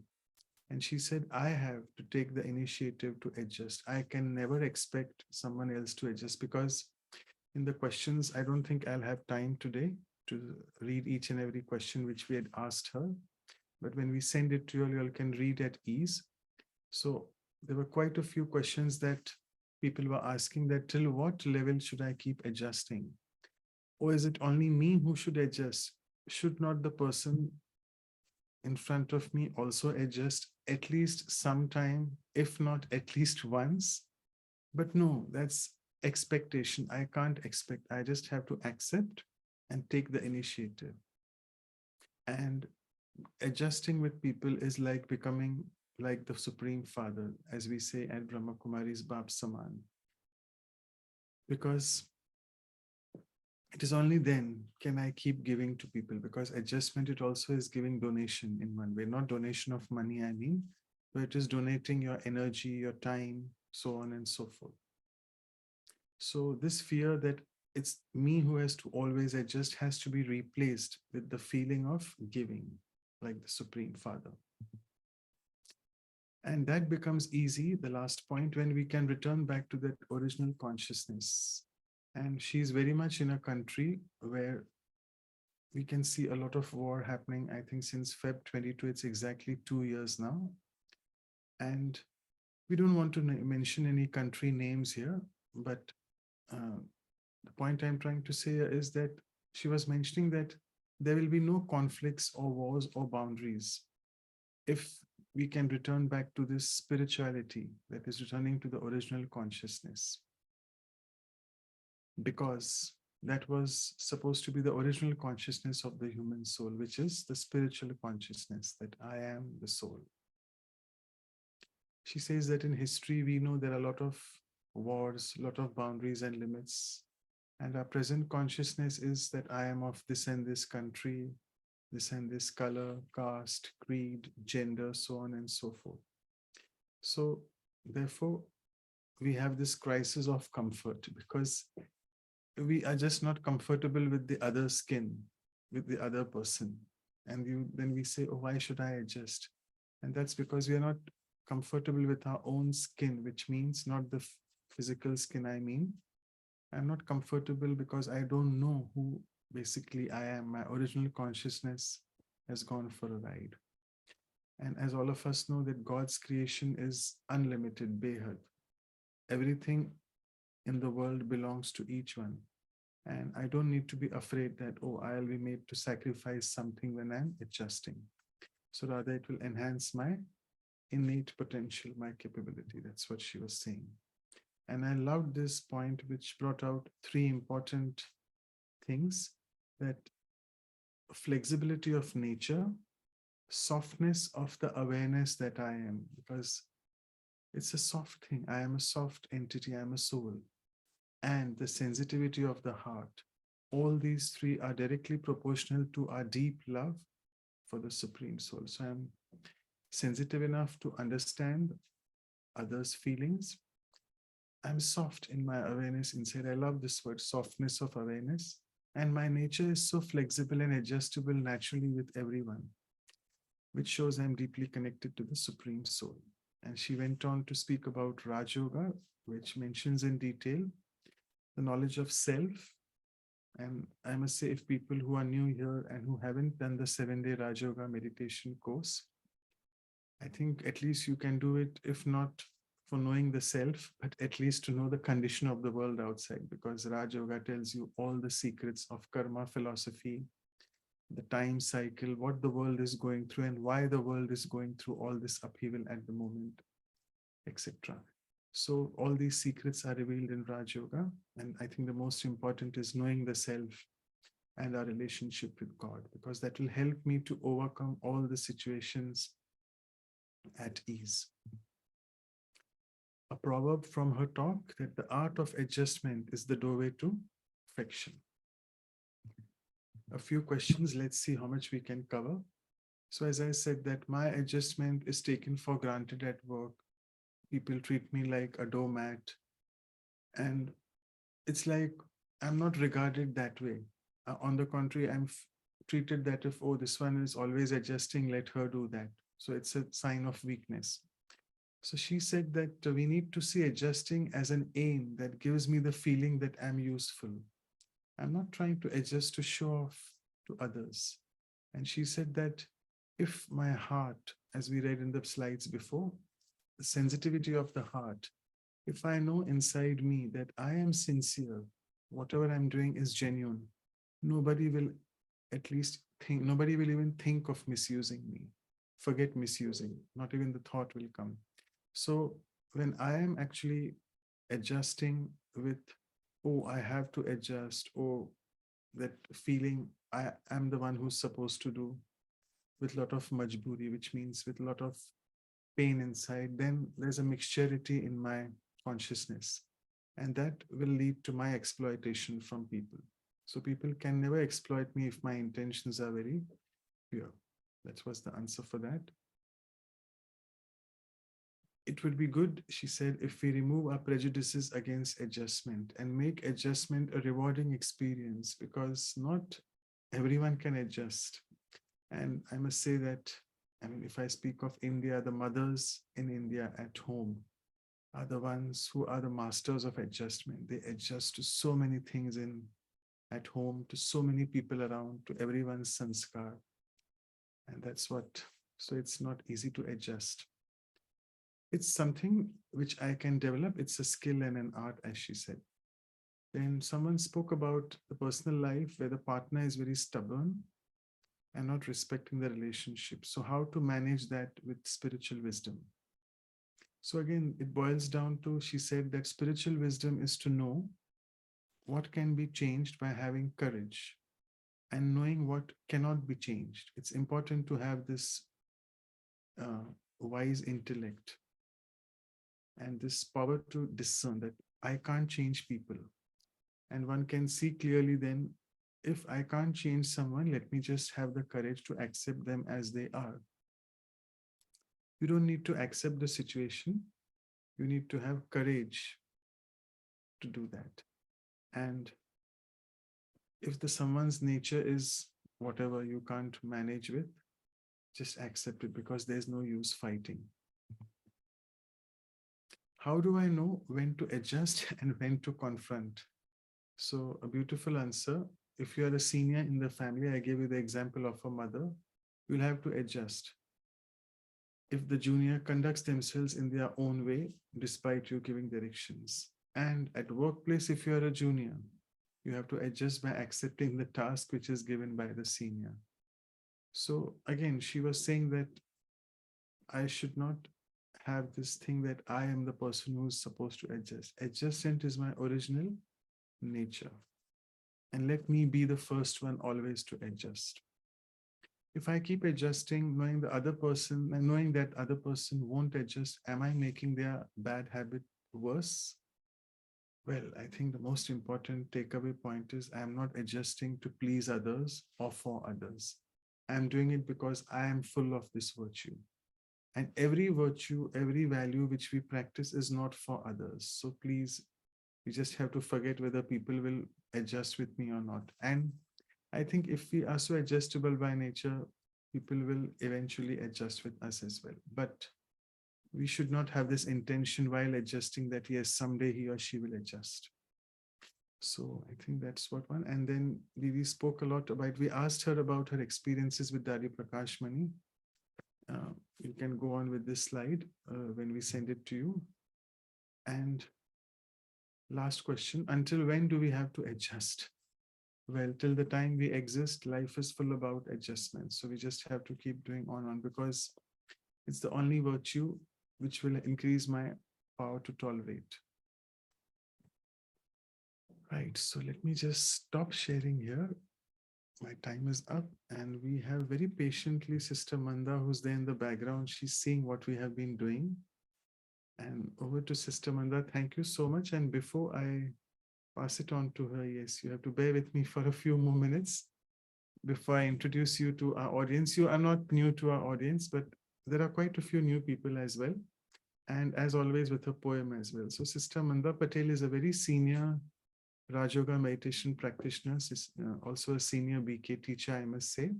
And she said, I have to take the initiative to adjust. I can never expect someone else to adjust, because in the questions, I don't think I'll have time today to read each and every question which we had asked her. But when we send it to you all can read at ease. So there were quite a few questions that people were asking, that till what level should I keep adjusting? Or is it only me who should adjust? Should not the person in front of me also adjust at least sometime, if not at least once? But no, that's expectation. I can't expect. I just have to accept and take the initiative. And adjusting with people is like becoming like the Supreme Father, as we say at Brahma Kumari's Bab Saman. Because it is only then can I keep giving to people, because adjustment, it also is giving donation in one way, not donation of money, I mean, but it is donating your energy, your time, so on and so forth. So this fear that it's me who has to always adjust has to be replaced with the feeling of giving, like the Supreme Father. And that becomes easy, the last point, when we can return back to that original consciousness. And she's very much in a country where we can see a lot of war happening. I think since Feb 22, it's exactly 2 years now. And we don't want to mention any country names here, but the point I'm trying to say is that she was mentioning that there will be no conflicts or wars or boundaries if we can return back to this spirituality, that is returning to the original consciousness. Because that was supposed to be the original consciousness of the human soul, which is the spiritual consciousness, that I am the soul. She says that in history, we know there are a lot of wars, a lot of boundaries and limits. And our present consciousness is that I am of this and this country, this and this color, caste, creed, gender, so on and so forth. So therefore, we have this crisis of comfort because we are just not comfortable with the other skin, with the other person. And then we say, oh, why should I adjust? And that's because we are not comfortable with our own skin, which means not the physical skin, I mean. I'm not comfortable because I don't know who basically I am. My original consciousness has gone for a ride. And as all of us know, that God's creation is unlimited, behad. Everything in the world belongs to each one. And I don't need to be afraid that, oh, I'll be made to sacrifice something when I'm adjusting. So rather it will enhance my innate potential, my capability. That's what she was saying. And I loved this point, which brought out three important things: that flexibility of nature, softness of the awareness that I am, because it's a soft thing. I am a soft entity, I'm a soul. And the sensitivity of the heart. All these three are directly proportional to our deep love for the Supreme Soul. So I'm sensitive enough to understand others' feelings. I'm soft in my awareness inside. I love this word, softness of awareness. And my nature is so flexible and adjustable naturally with everyone, which shows I'm deeply connected to the Supreme Soul. And she went on to speak about Raj Yoga, which mentions in detail the knowledge of self. And I must say, if people who are new here and who haven't done the 7-day Raj Yoga meditation course, I think at least you can do it, if not for knowing the self, but at least to know the condition of the world outside, because Raj Yoga tells you all the secrets of karma philosophy, the time cycle, what the world is going through and why the world is going through all this upheaval at the moment, etc. So all these secrets are revealed in Raj Yoga. And I think the most important is knowing the self and our relationship with God, because that will help me to overcome all the situations at ease. A proverb from her talk, that the art of adjustment is the doorway to perfection. A few questions, let's see how much we can cover. So as I said, that my adjustment is taken for granted at work. People treat me like a doormat. And it's like, I'm not regarded that way. On the contrary, I'm treated that if, oh, this one is always adjusting, let her do that. So it's a sign of weakness. So she said that we need to see adjusting as an aim that gives me the feeling that I'm useful. I'm not trying to adjust to show off to others. And she said that if my heart, as we read in the slides before, the sensitivity of the heart, if I know inside me that I am sincere, whatever I'm doing is genuine, nobody will nobody will even think of misusing me. Forget misusing, not even the thought will come. So when I am actually adjusting with, oh, I have to adjust, or that feeling I am the one who's supposed to do, with a lot of majburi, which means with a lot of pain inside, then there's a mixturity in my consciousness. And that will lead to my exploitation from people. So people can never exploit me if my intentions are very pure. That was the answer for that. It would be good, she said, if we remove our prejudices against adjustment and make adjustment a rewarding experience, because not everyone can adjust. And I must say that I mean, if I speak of India, the mothers in India at home are the ones who are the masters of adjustment. They adjust to so many things at home, to so many people around, to everyone's sanskar. And that's what, so it's not easy to adjust. It's something which I can develop. It's a skill and an art, as she said. Then someone spoke about the personal life where the partner is very stubborn and not respecting the relationship. So how to manage that with spiritual wisdom? So again, it boils down to, she said that spiritual wisdom is to know what can be changed by having courage and knowing what cannot be changed. It's important to have this wise intellect and this power to discern that I can't change people. And one can see clearly then, if I can't change someone, let me just have the courage to accept them as they are. You don't need to accept the situation. You need to have courage to do that. And if someone's nature is whatever you can't manage with, just accept it, because there's no use fighting. How do I know when to adjust and when to confront? So a beautiful answer. If you are a senior in the family, I gave you the example of a mother, you'll have to adjust. If the junior conducts themselves in their own way, despite you giving directions. And at workplace, if you are a junior, you have to adjust by accepting the task which is given by the senior. So again, she was saying that I should not have this thing that I am the person who's supposed to adjust. Adjustment is my original nature. And let me be the first one always to adjust. If I keep adjusting, knowing the other person and knowing that other person won't adjust, am I making their bad habit worse? Well, I think the most important takeaway point is I am not adjusting to please others or for others. I'm doing it because I am full of this virtue. And every virtue, every value which we practice is not for others. So please, we just have to forget whether people will adjust with me or not. And I think if we are so adjustable by nature, people will eventually adjust with us as well. But we should not have this intention while adjusting that, yes, someday he or she will adjust. So I think that's what one. And then we spoke a lot about, we asked her about her experiences with Dari Prakash Mani. You can go on with this slide when we send it to you. And last question, until when do we have to adjust? Well, till the time we exist, life is full about adjustments. So we just have to keep doing on, because it's the only virtue which will increase my power to tolerate. Right, so let me just stop sharing here. My time is up, and we have very patiently Sister Manda, who's there in the background. She's seeing what we have been doing. And over to Sister Manda. Thank you so much. And before I pass it on to her, yes, you have to bear with me for a few more minutes before I introduce you to our audience. You are not new to our audience, but there are quite a few new people as well. And as always, with a poem as well. So Sister Manda Patel is a very senior Rajoga meditation practitioner, also a senior BK teacher, I must say.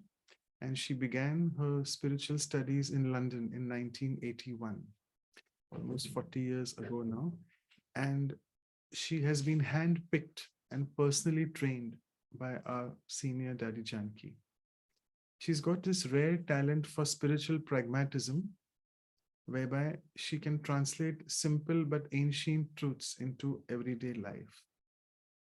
And she began her spiritual studies in London in 1981, almost 40 years ago now. And she has been handpicked and personally trained by our senior Daddy Janki. She's got this rare talent for spiritual pragmatism, whereby she can translate simple but ancient truths into everyday life.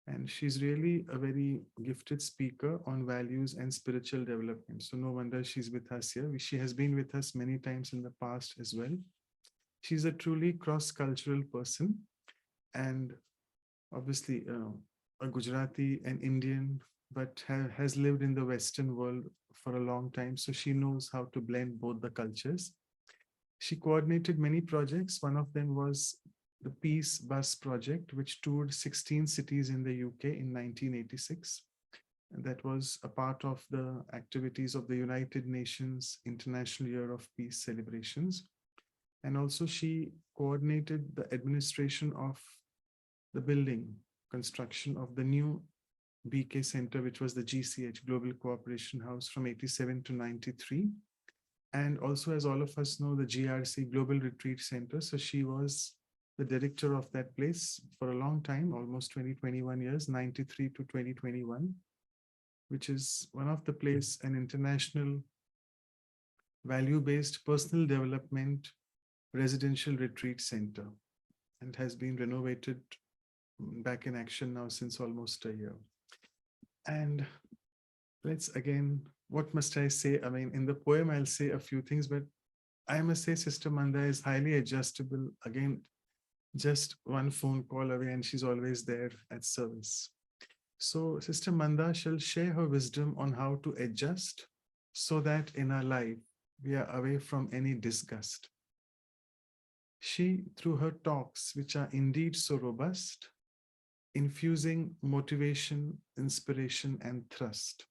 And she's really a very gifted speaker on values and spiritual development. So no wonder she's with us here. She has been with us many times in the past as well. She's a truly cross-cultural person, and obviously a Gujarati and Indian, but has lived in the Western world for a long time. So she knows how to blend both the cultures. She coordinated many projects. One of them was the Peace Bus Project, which toured 16 cities in the UK in 1986. And that was a part of the activities of the United Nations International Year of Peace celebrations. And also she coordinated the administration of the building construction of the new BK Center, which was the GCH, Global Cooperation House, from 87 to 93. and also, as all of us know, the GRC Global Retreat Center. So she was the director of that place for a long time, almost 21 years, 93 to 2021, which is one of the place, an international value-based personal development residential retreat center, and has been renovated, back in action now since almost a year. And let's again, what must I say? I mean, in the poem, I'll say a few things, but I must say Sister Manda is highly adjustable. Again, just one phone call away and she's always there at service. So Sister Manda shall share her wisdom on how to adjust so that in our life, we are away from any disgust. She, through her talks, which are indeed so robust, infusing motivation, inspiration, and thrust.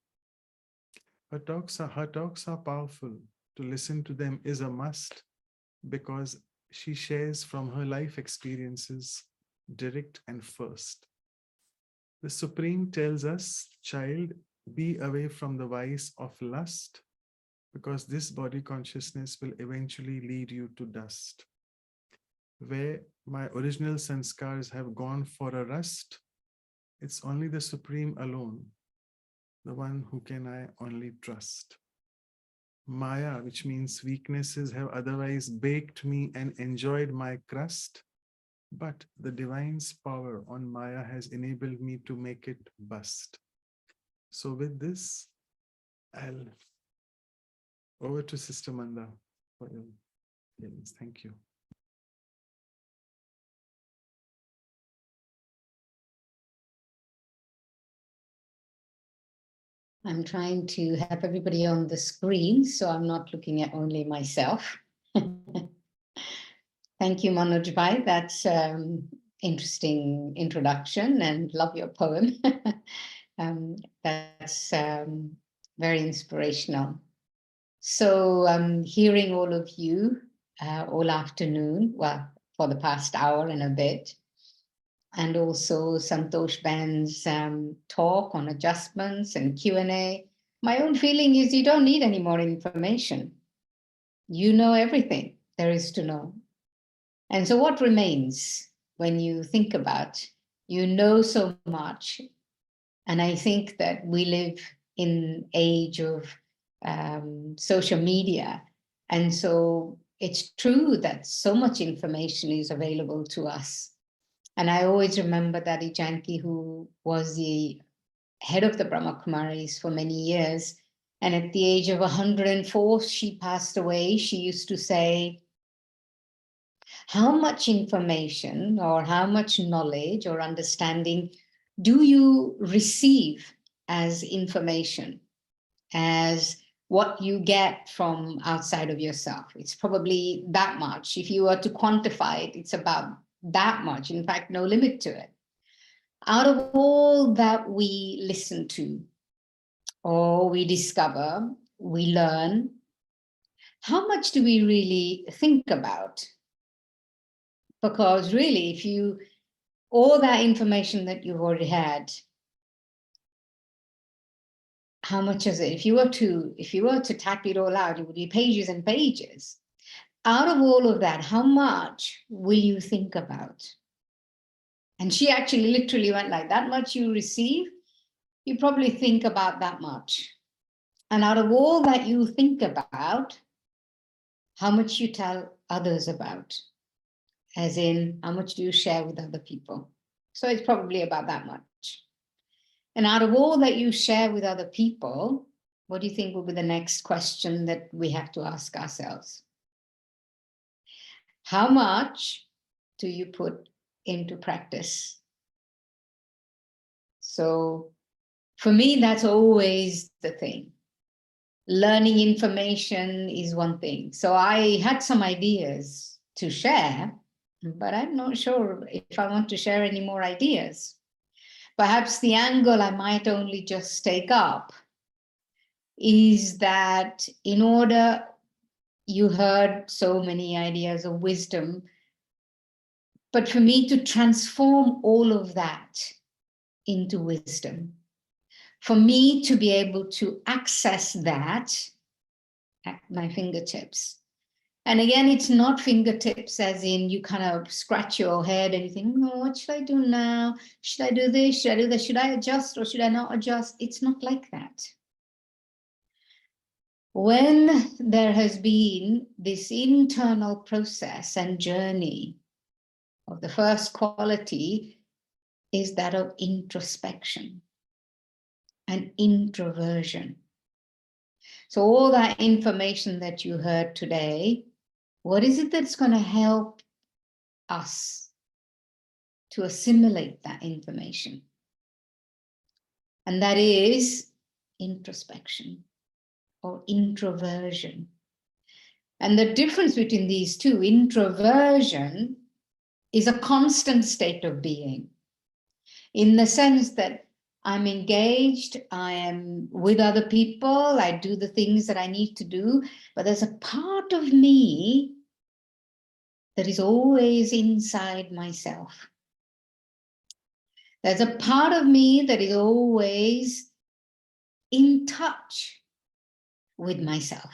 Her talks are powerful. To listen to them is a must, because she shares from her life experiences, direct and first. The Supreme tells us, child, be away from the vice of lust, because this body consciousness will eventually lead you to dust. Where my original sanskars have gone for a rust, it's only the Supreme alone, the one who can I only trust. Maya, which means weaknesses, have otherwise baked me and enjoyed my crust, but the divine's power on Maya has enabled me to make it bust. So with this, I'll over to Sister Manda for your feelings. Thank you. I'm trying to have everybody on the screen, so I'm not looking at only myself. Thank you, Manoj Bhai. That's interesting introduction, and love your poem. That's very inspirational. So I'm hearing all of you all afternoon, well, for the past hour and a bit, and also Santosh Ben's talk on adjustments and Q&A. My own feeling is you don't need any more information. You know everything there is to know. And so what remains when you think about, you know so much. And I think that we live in an age of social media. And so it's true that so much information is available to us. And I always remember that Janki, who was the head of the Brahma Kumaris for many years, and at the age of 104, she passed away. She used to say, how much information or how much knowledge or understanding do you receive as information, as what you get from outside of yourself? It's probably that much. If you were to quantify it, it's about that much. In fact, no limit to it. Out of all that we listen to, or we discover, we learn, how much do we really think about? Because really, if you, all that information that you've already had, how much is it? If you were to tap it all out, it would be pages and pages. Out of all of that, how much will you think about? And she actually literally went like, that much you receive, you probably think about that much. And out of all that you think about, how much you tell others about, as in how much do you share with other people? So it's probably about that much. And out of all that you share with other people, what do you think will be the next question that we have to ask ourselves? How much do you put into practice? So for me, that's always the thing. Learning information is one thing. So I had some ideas to share, but I'm not sure if I want to share any more ideas. Perhaps the angle I might only just take up is that in order, you heard so many ideas of wisdom, but for me to transform all of that into wisdom, for me to be able to access that at my fingertips. And again, it's not fingertips as in you kind of scratch your head and you think, no, what should I do now? Should I do this? Should I do that? Should I adjust or should I not adjust? It's not like that. When there has been this internal process and journey of the first quality is that of introspection and introversion. So all that information that you heard today, what is it that's going to help us to assimilate that information? And that is introspection or introversion. And the difference between these two, introversion is a constant state of being, in the sense that I'm engaged, I am with other people, I do the things that I need to do, but there's a part of me that is always inside myself. There's a part of me that is always in touch with myself.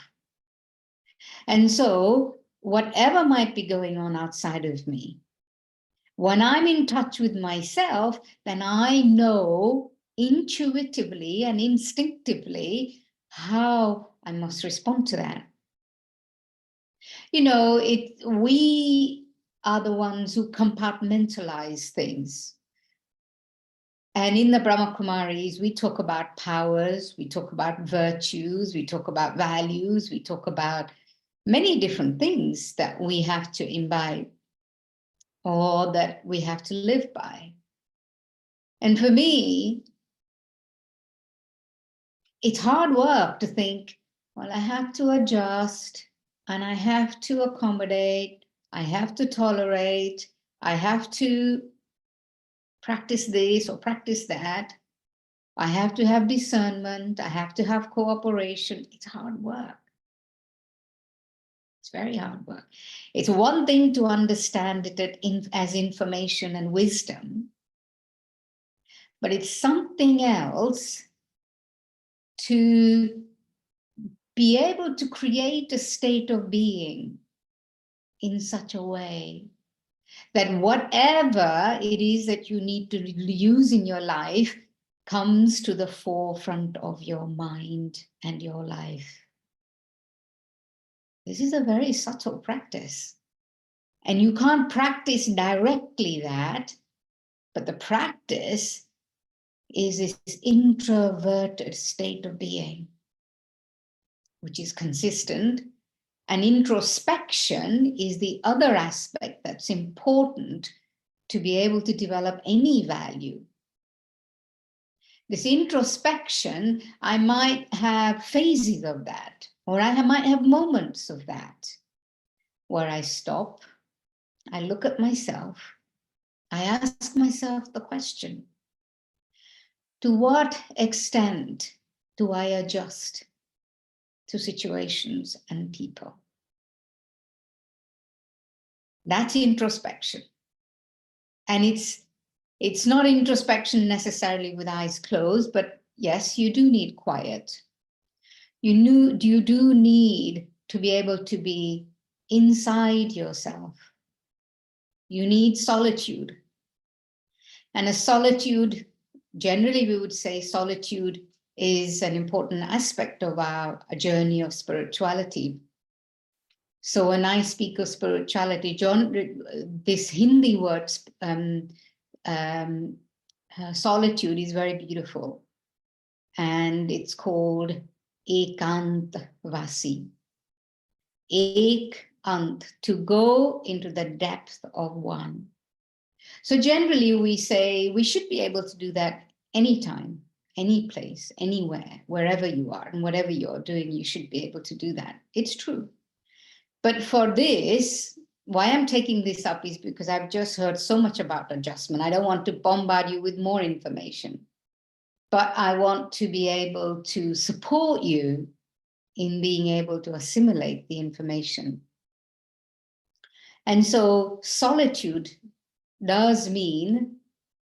And so whatever might be going on outside of me, when I'm in touch with myself, then I know intuitively and instinctively how I must respond to that. You know, we are the ones who compartmentalize things. And in the Brahma Kumaris, we talk about powers, we talk about virtues, we talk about values, we talk about many different things that we have to imbibe or that we have to live by. And for me, it's hard work to think, well, I have to adjust and I have to accommodate, I have to tolerate, I have to practice this or practice that. I have to have discernment, I have to have cooperation. It's hard work. It's very hard work. It's one thing to understand it as information and wisdom, but it's something else to be able to create a state of being in such a way that whatever it is that you need to use in your life comes to the forefront of your mind and your life. This is a very subtle practice. And you can't practice directly that, but the practice is this introverted state of being, which is consistent. And introspection is the other aspect that's important to be able to develop any value. This introspection, I might have phases of that, or I might have moments of that, where I stop, I look at myself, I ask myself the question, to what extent do I adjust to situations and people? That's introspection. And it's not introspection necessarily with eyes closed, but yes, you do need quiet. You do need to be able to be inside yourself. You need solitude. And a solitude, generally we would say solitude is an important aspect of our journey of spirituality. So when I speak of spirituality, this Hindi word, solitude is very beautiful. And it's called Ekant Vasi. Ekant, to go into the depth of one. So generally we say we should be able to do that anytime, any place, anywhere, wherever you are and whatever you're doing, you should be able to do that. It's true. But for this, why I'm taking this up is because I've just heard so much about adjustment. I don't want to bombard you with more information, but I want to be able to support you in being able to assimilate the information. And so solitude does mean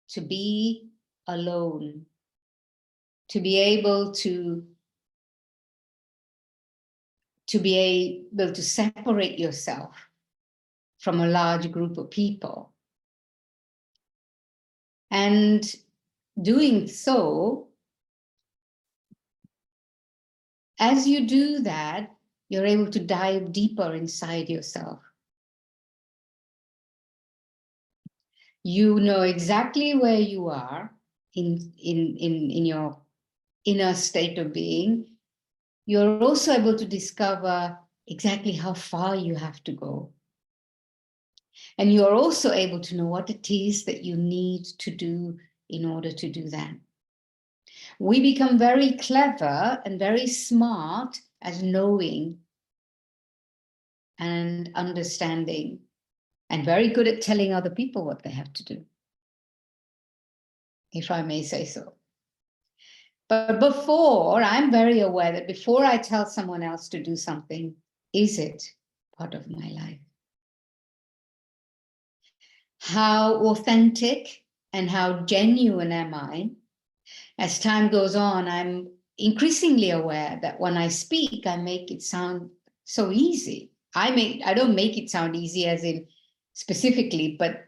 to be alone, to be able to to be able to separate yourself from a large group of people. And doing so, as you do that, you're able to dive deeper inside yourself. You know exactly where you are in your inner state of being. You're also able to discover exactly how far you have to go. And you're also able to know what it is that you need to do in order to do that. We become very clever and very smart as knowing and understanding, and very good at telling other people what they have to do, if I may say so. But before, I'm very aware that before I tell someone else to do something, is it part of my life? How authentic and how genuine am I? As time goes on, I'm increasingly aware that when I speak, I make it sound so easy. I don't make it sound easy as in specifically, but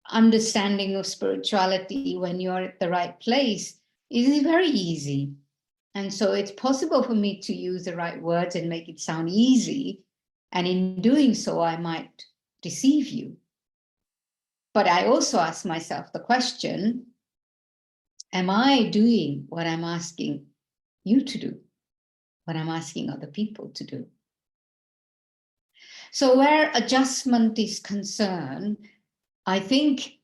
understanding of spirituality when you're at the right place is very easy. And so it's possible for me to use the right words and make it sound easy. And in doing so, I might deceive you. But I also ask myself the question, am I doing what I'm asking you to do? What I'm asking other people to do? So where adjustment is concerned, I think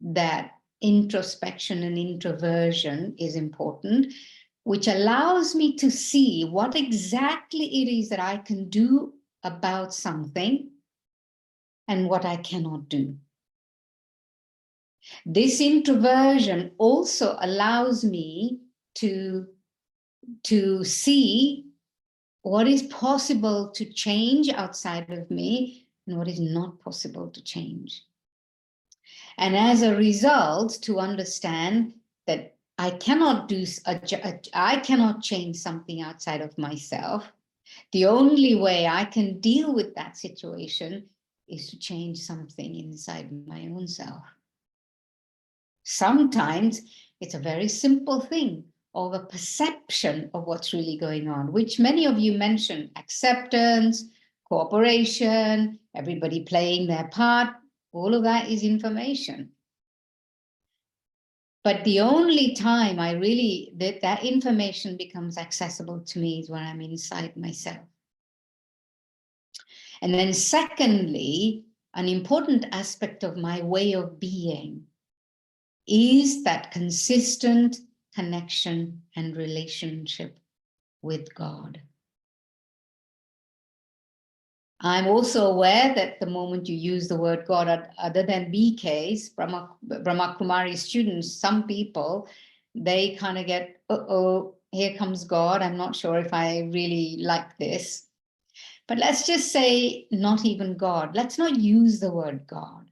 that introspection and introversion is important, which allows me to see what exactly it is that I can do about something and what I cannot do. This introversion also allows me to see what is possible to change outside of me and what is not possible to change. And as a result, to understand that I cannot change something outside of myself. The only way I can deal with that situation is to change something inside my own self. Sometimes it's a very simple thing of a perception of what's really going on, which many of you mentioned: acceptance, cooperation, everybody playing their part. All of that is information. But the only time that information becomes accessible to me is when I'm inside myself. And then secondly, an important aspect of my way of being is that consistent connection and relationship with God. I'm also aware that the moment you use the word God, other than BKs, Brahma Kumari students, some people, they kind of get, uh-oh, here comes God. I'm not sure if I really like this. But let's just say not even God. Let's not use the word God.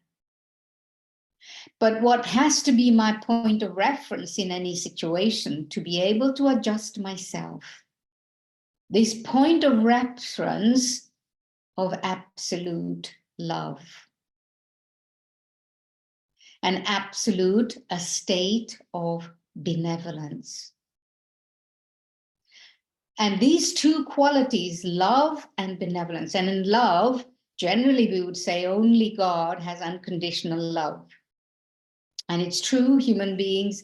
But what has to be my point of reference in any situation to be able to adjust myself? This point of reference of absolute love. An absolute, a state of benevolence. And these two qualities, love and benevolence, and in love, generally we would say only God has unconditional love. And it's true, human beings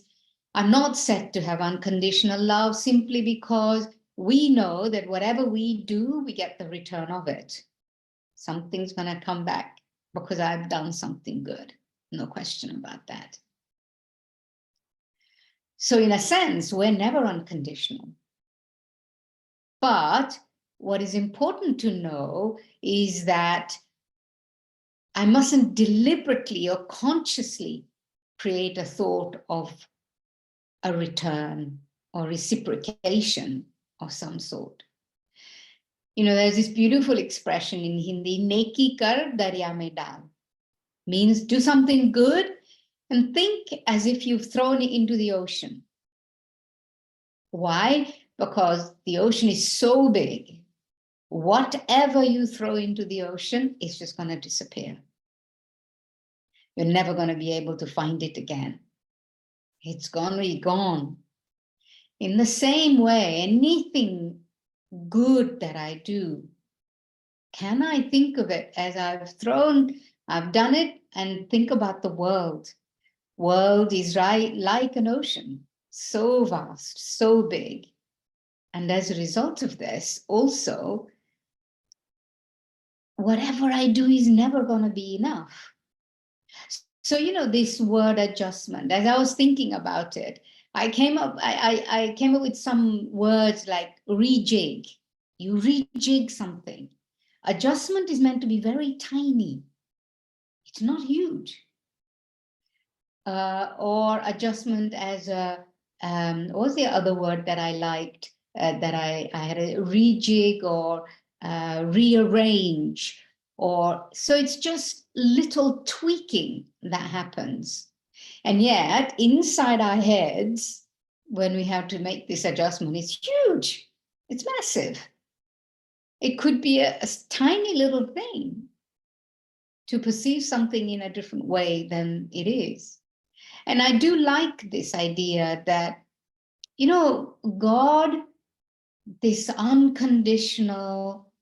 are not said to have unconditional love simply because we know that whatever we do, we get the return of it. Something's going to come back because I've done something good. No question about that. So in a sense, we're never unconditional. But what is important to know is that I mustn't deliberately or consciously create a thought of a return or reciprocation of some sort. You know, there's this beautiful expression in Hindi, neki kar darya mein dal, means do something good and think as if you've thrown it into the ocean. Why? Because the ocean is so big whatever you throw into the ocean is just going to disappear. You're never going to be able to find it again. It's going to be gone. In the same way, anything good that I do, can I think of it as I've done it, and think about the world. World is right like an ocean, so vast, so big. And as a result of this, also, whatever I do is never going to be enough. So, you know, this word adjustment, as I was thinking about it, I came up with some words like rejig. You rejig something. Adjustment is meant to be very tiny. It's not huge. Or adjustment as a, what was the other word that I liked? That I had a rejig or rearrange. So it's just little tweaking that happens. And yet inside our heads, when we have to make this adjustment, it's huge. It's massive. It could be a tiny little thing to perceive something in a different way than it is. And I do like this idea that, you know, God, this unconditional,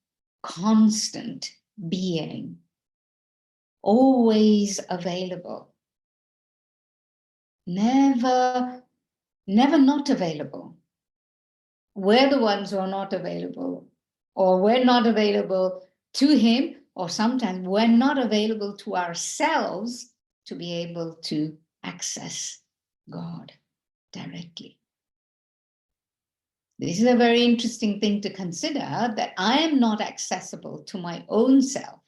constant being, always available, never not available. We're the ones who are not available, or we're not available to him, or sometimes we're not available to ourselves to be able to access God directly. This is a very interesting thing to consider, that I am not accessible to my own self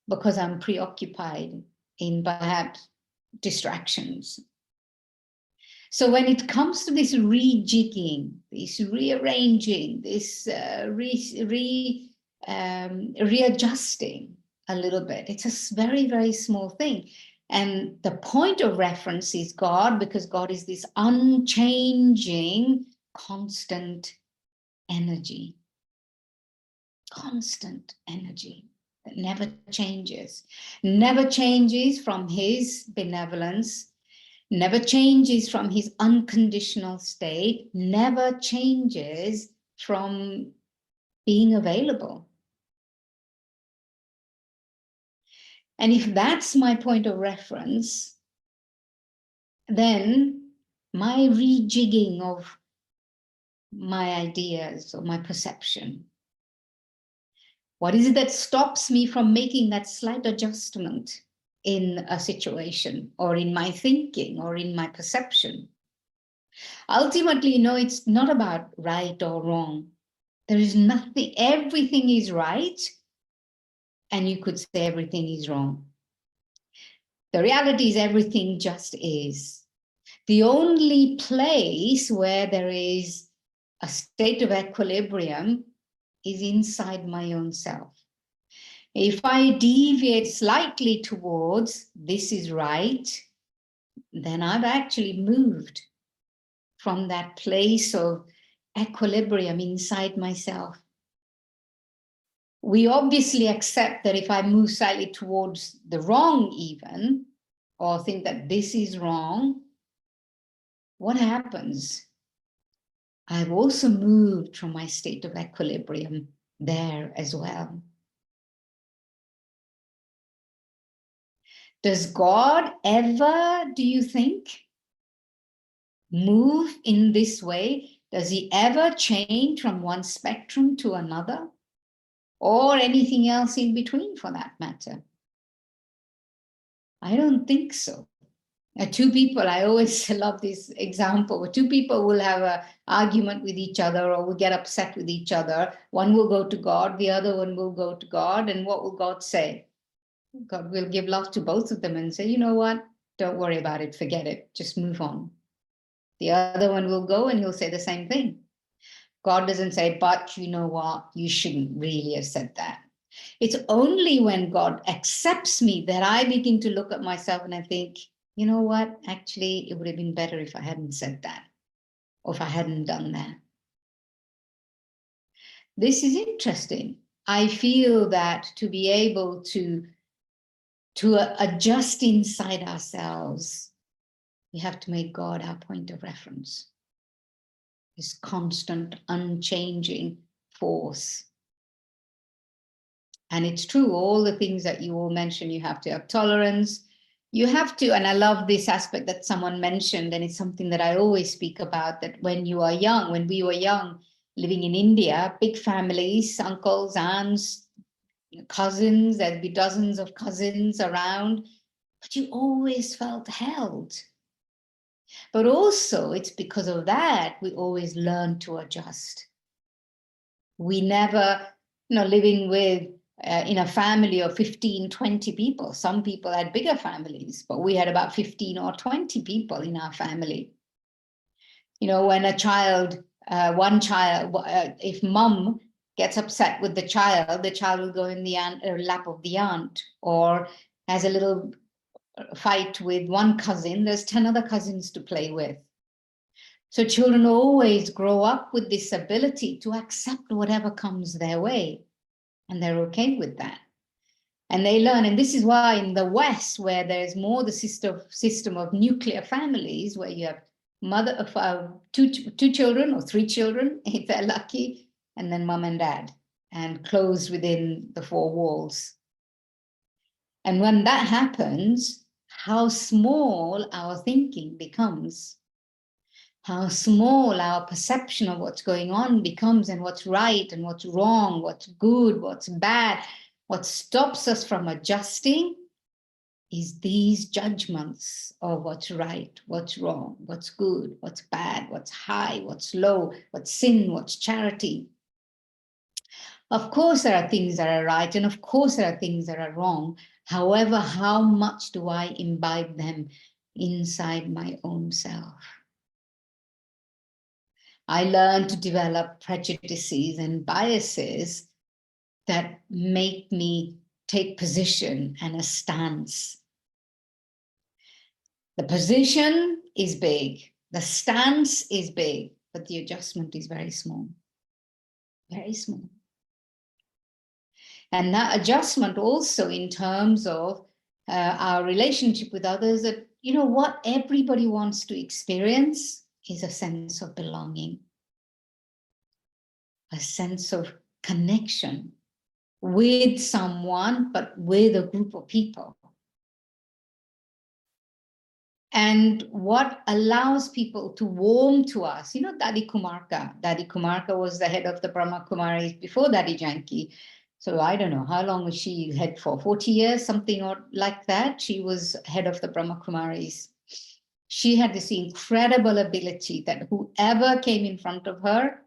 because I'm preoccupied in perhaps distractions. So when it comes to this rejigging, this rearranging, this readjusting a little bit, it's a very, very small thing. And the point of reference is God, because God is this unchanging, constant energy that never changes from his benevolence, never changes from his unconditional state, never changes from being available. And if that's my point of reference, then my rejigging of my ideas or my perception, what is it that stops me from making that slight adjustment in a situation or in my thinking or in my perception? Ultimately, you know, it's not about right or wrong. There is nothing, everything is right, and you could say everything is wrong. The reality is everything just is. The only place where there is a state of equilibrium is inside my own self. If I deviate slightly towards this is right, then I've actually moved from that place of equilibrium inside myself. We obviously accept that if I move slightly towards the wrong even, or think that this is wrong, what happens? I've also moved from my state of equilibrium there as well. Does God ever, do you think, move in this way? Does he ever change from one spectrum to another? Or anything else in between, for that matter? I don't think so. Two people, I always love this example, where two people will have an argument with each other or will get upset with each other. One will go to God, the other one will go to God, and what will God say? God will give love to both of them and say, you know what, don't worry about it, forget it, just move on. The other one will go and he'll say the same thing. God doesn't say, but you know what, you shouldn't really have said that. It's only when God accepts me that I begin to look at myself and I think, you know what, actually, it would have been better if I hadn't said that, or if I hadn't done that. this is interesting. I feel that to be able to adjust inside ourselves, we have to make God our point of reference. This constant, unchanging force. And it's true, all the things that you all mentioned, you have to have tolerance. You have to, and I love this aspect that someone mentioned, and it's something that I always speak about, that when you are young, when we were young, living in India, big families, uncles, aunts, cousins, there'd be dozens of cousins around, but you always felt held. But also, it's because of that, we always learn to adjust. We never, living with, in a family of 15, 20 people. Some people had bigger families, but we had about 15 or 20 people in our family. When a child, one child, if mum gets upset with the child will go in the lap of the aunt, or has a little fight with one cousin, there's 10 other cousins to play with. So children always grow up with this ability to accept whatever comes their way, and they're okay with that. And they learn, and this is why in the West, where there's more the system of nuclear families, where you have mother of two children or 3 children, if they're lucky, and then mum and dad, and closed within the 4 walls. And when that happens, how small our thinking becomes, how small our perception of what's going on becomes, and what's right and what's wrong, what's good, what's bad. What stops us from adjusting is these judgments of what's right, what's wrong, what's good, what's bad, what's high, what's low, what's sin, what's charity. Of course, there are things that are right, and of course, there are things that are wrong. However, how much do I imbibe them inside my own self? I learned to develop prejudices and biases that make me take position and a stance. The position is big, the stance is big, but the adjustment is very small, very small. And that adjustment also in terms of our relationship with others, that, what everybody wants to experience is a sense of belonging, a sense of connection with someone, but with a group of people. And what allows people to warm to us, Dadi Kumarka was the head of the Brahma Kumaris before Dadi Janki. So I don't know, how long was she head for? 40 years, something or like that. She was head of the Brahma Kumaris. She had this incredible ability that whoever came in front of her,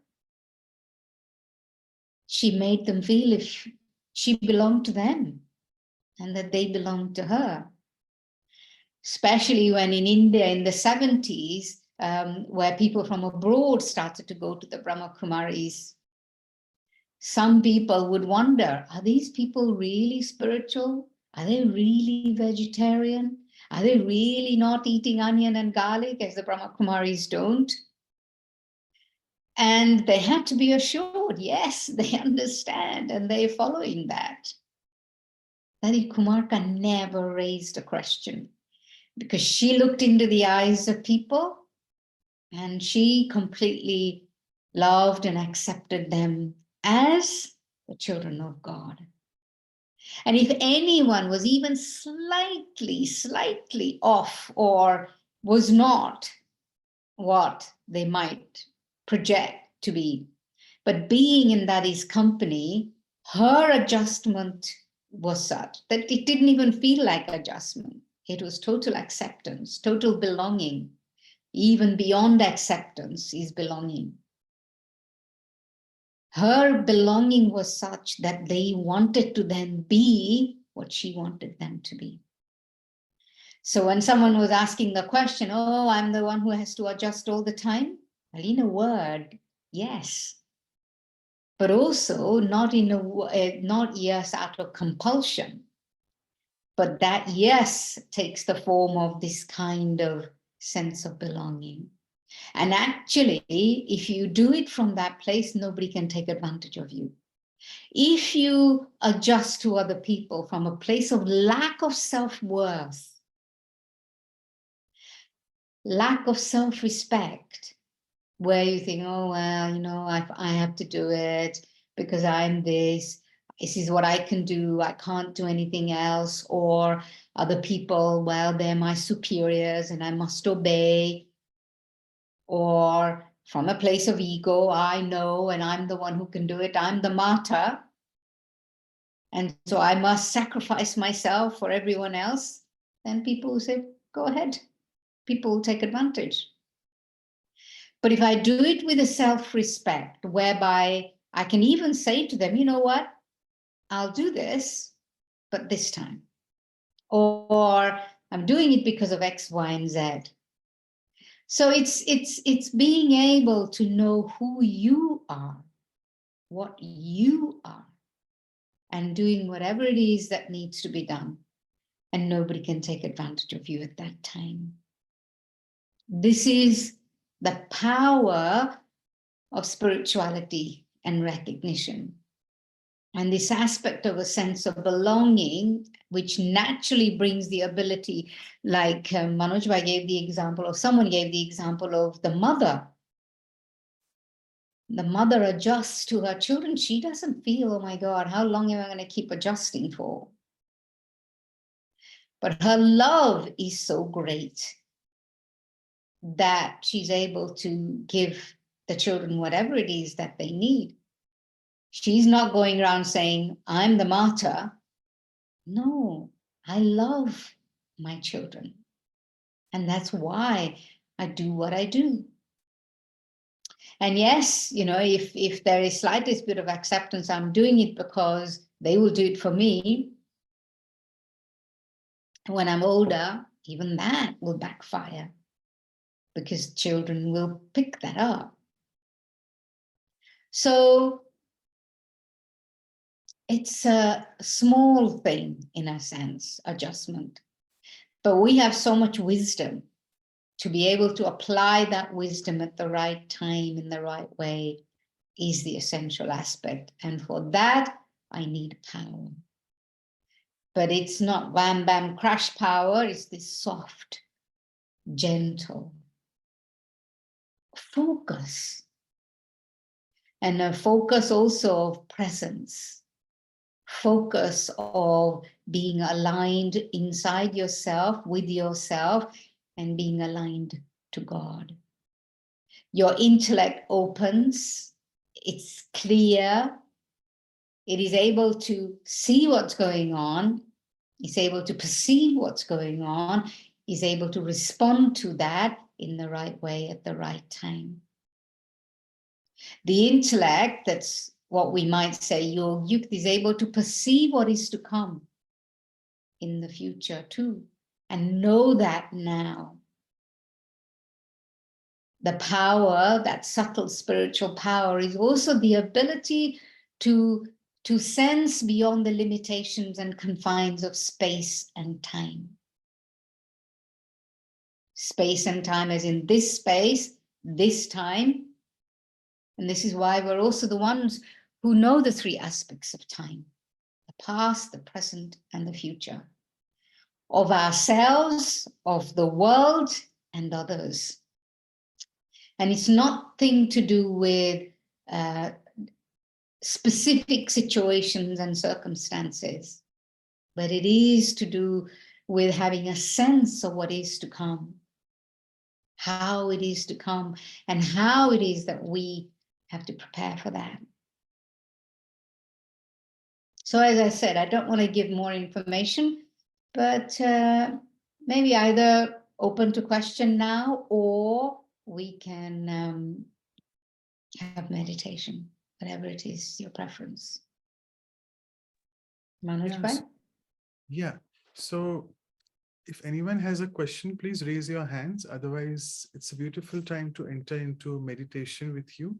she made them feel if she belonged to them and that they belonged to her. Especially when in India in the 70s, where people from abroad started to go to the Brahma Kumaris, some people would wonder, are these people really spiritual? Are they really vegetarian? Are they really not eating onion and garlic as the Brahma Kumaris don't? And they had to be assured, yes, they understand and they're following that. Dadi Kumarka never raised a question because she looked into the eyes of people and she completely loved and accepted them as the children of God. And if anyone was even slightly off or was not what they might project to be, but being in Dadi's company, her adjustment was such that it didn't even feel like adjustment. It was total acceptance, total belonging. Even beyond acceptance is belonging. Her belonging was such that they wanted to then be what she wanted them to be. So when someone was asking the question, oh, I'm the one who has to adjust all the time. Well, in a word, yes. But also not yes out of compulsion. But that yes takes the form of this kind of sense of belonging. And actually, if you do it from that place, nobody can take advantage of you. If you adjust to other people from a place of lack of self-worth, lack of self-respect, where you think, oh, well, you know, I have to do it because I'm this is what I can do, I can't do anything else, or other people, well, they're my superiors and I must obey, or from a place of ego, I know and I'm the one who can do it, I'm the martyr, and so I must sacrifice myself for everyone else, then people will say, go ahead, people will take advantage. But if I do it with a self-respect, whereby I can even say to them, you know what, I'll do this, but this time. Or I'm doing it because of X, Y, and Z. So it's being able to know who you are, what you are, and doing whatever it is that needs to be done. And nobody can take advantage of you at that time. This is the power of spirituality and recognition. And this aspect of a sense of belonging, which naturally brings the ability, like Manoj Bhai gave the example, or someone gave the example of the mother. The mother adjusts to her children. She doesn't feel, oh my God, how long am I going to keep adjusting for? But her love is so great that she's able to give the children whatever it is that they need. She's not going around saying, I'm the martyr. No, I love my children. And that's why I do what I do. And yes, you know, if there is slightest bit of acceptance, I'm doing it because they will do it for me. When I'm older, even that will backfire because children will pick that up. So it's a small thing in a sense, adjustment. But we have so much wisdom to be able to apply that wisdom at the right time in the right way is the essential aspect. And for that, I need power. But it's not wham, bam, crash power. It's this soft, gentle focus. And a focus also of presence. Focus of being aligned inside yourself, with yourself, and being aligned to God. Your intellect opens, it's clear, it is able to see what's going on, it's able to perceive what's going on, is able to respond to that in the right way at the right time. The intellect, that's what we might say, your youth is able to perceive what is to come in the future too, and know that now. The power, that subtle spiritual power, is also the ability to sense beyond the limitations and confines of space and time. Space and time as in this space, this time. And this is why we're also the ones who know the three aspects of time: the past, the present, and the future. Of ourselves, of the world, and others. And it's nothing to do with specific situations and circumstances, but it is to do with having a sense of what is to come, how it is to come, and how it is that we have to prepare for that. So as I said, I don't want to give more information, but maybe either open to question now, or we can have meditation, whatever it is, your preference. Manoj Bhai? Yeah. So if anyone has a question, please raise your hands. Otherwise, it's a beautiful time to enter into meditation with you.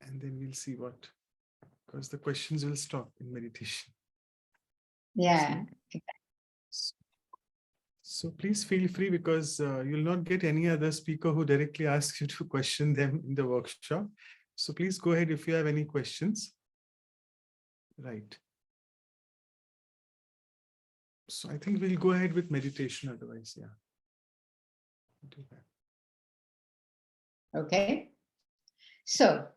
And then we'll see what, because the questions will stop in meditation. Yeah. So please feel free, because you'll not get any other speaker who directly asks you to question them in the workshop. So please go ahead if you have any questions. Right. So I think we'll go ahead with meditation otherwise, yeah. Do that. Okay. So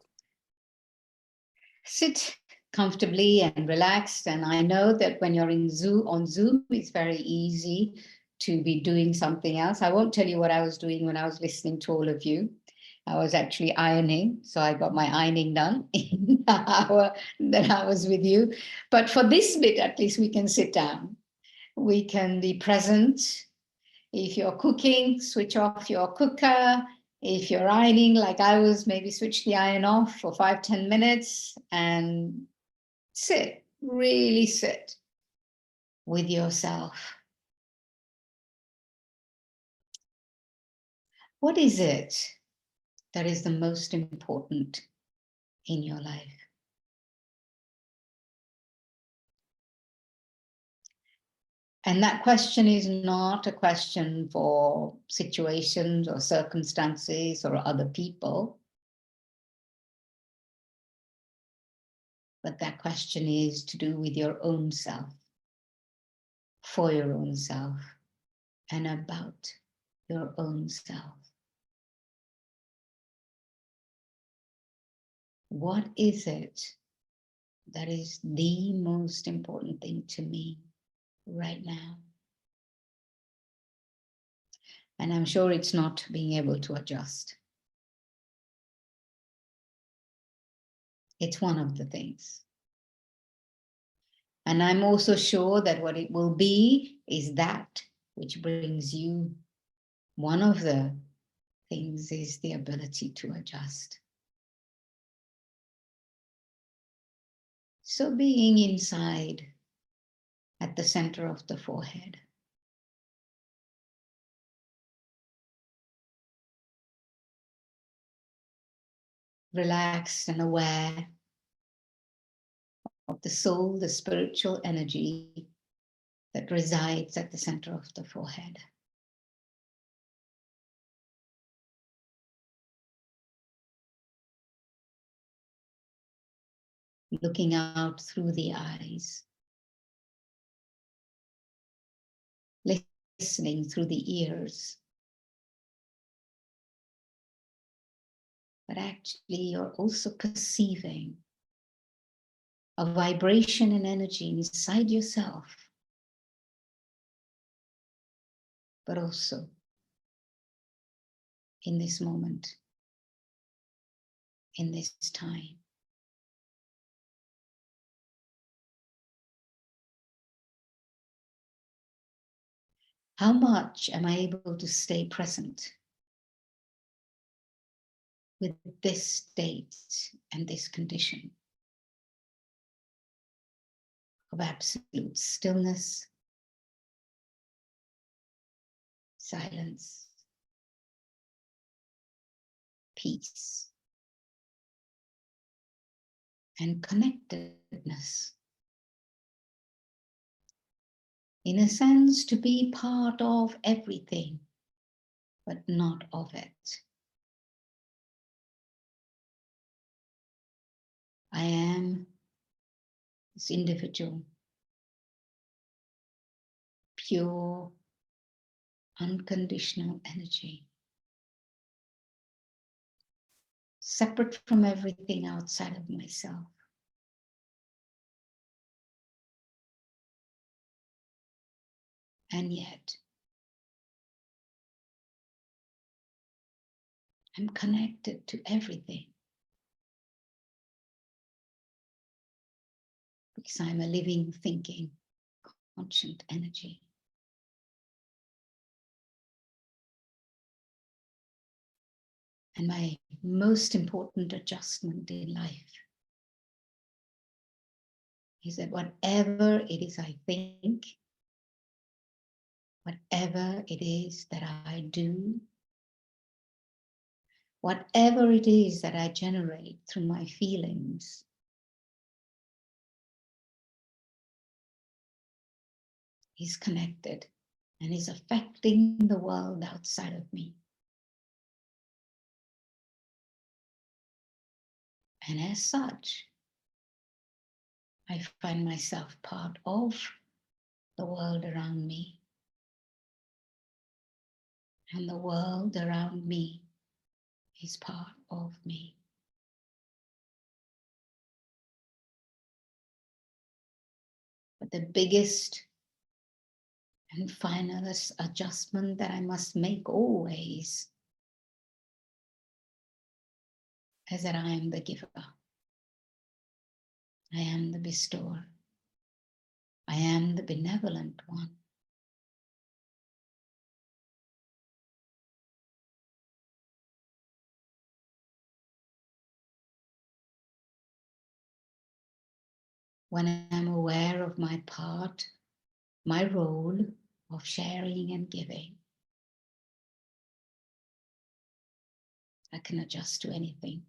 sit comfortably and relaxed. And I know that when you're on Zoom, it's very easy to be doing something else. I won't tell you what I was doing when I was listening to all of you. I was actually ironing, so I got my ironing done in the hour that I was with you. But for this bit, at least we can sit down. We can be present. If you're cooking, switch off your cooker. If you're ironing, like I was, maybe switch the iron off for 5-10 minutes and sit, really sit with yourself. What is it that is the most important in your life? And that question is not a question for situations or circumstances or other people. But that question is to do with your own self, for your own self, and about your own self. What is it that is the most important thing to me right now? And I'm sure it's not being able to adjust. It's one of the things. And I'm also sure that what it will be is that which brings you, one of the things is the ability to adjust. So being inside at the center of the forehead, relaxed and aware of the soul, the spiritual energy that resides at the center of the forehead. Looking out through the eyes, listening through the ears, but actually you're also perceiving a vibration and energy inside yourself, but also in this moment, in this time. How much am I able to stay present with this state and this condition of absolute stillness, silence, peace, and connectedness? In a sense, to be part of everything, but not of it. I am this individual, pure, unconditional energy, separate from everything outside of myself. And yet, I'm connected to everything because I'm a living, thinking, conscious energy. And my most important adjustment in life is that whatever it is I think, whatever it is that I do, whatever it is that I generate through my feelings, is connected and is affecting the world outside of me. And as such, I find myself part of the world around me. And the world around me is part of me. But the biggest and finalist adjustment that I must make always is that I am the giver. I am the bestower. I am the benevolent one. When I'm aware of my part, my role of sharing and giving, I can adjust to anything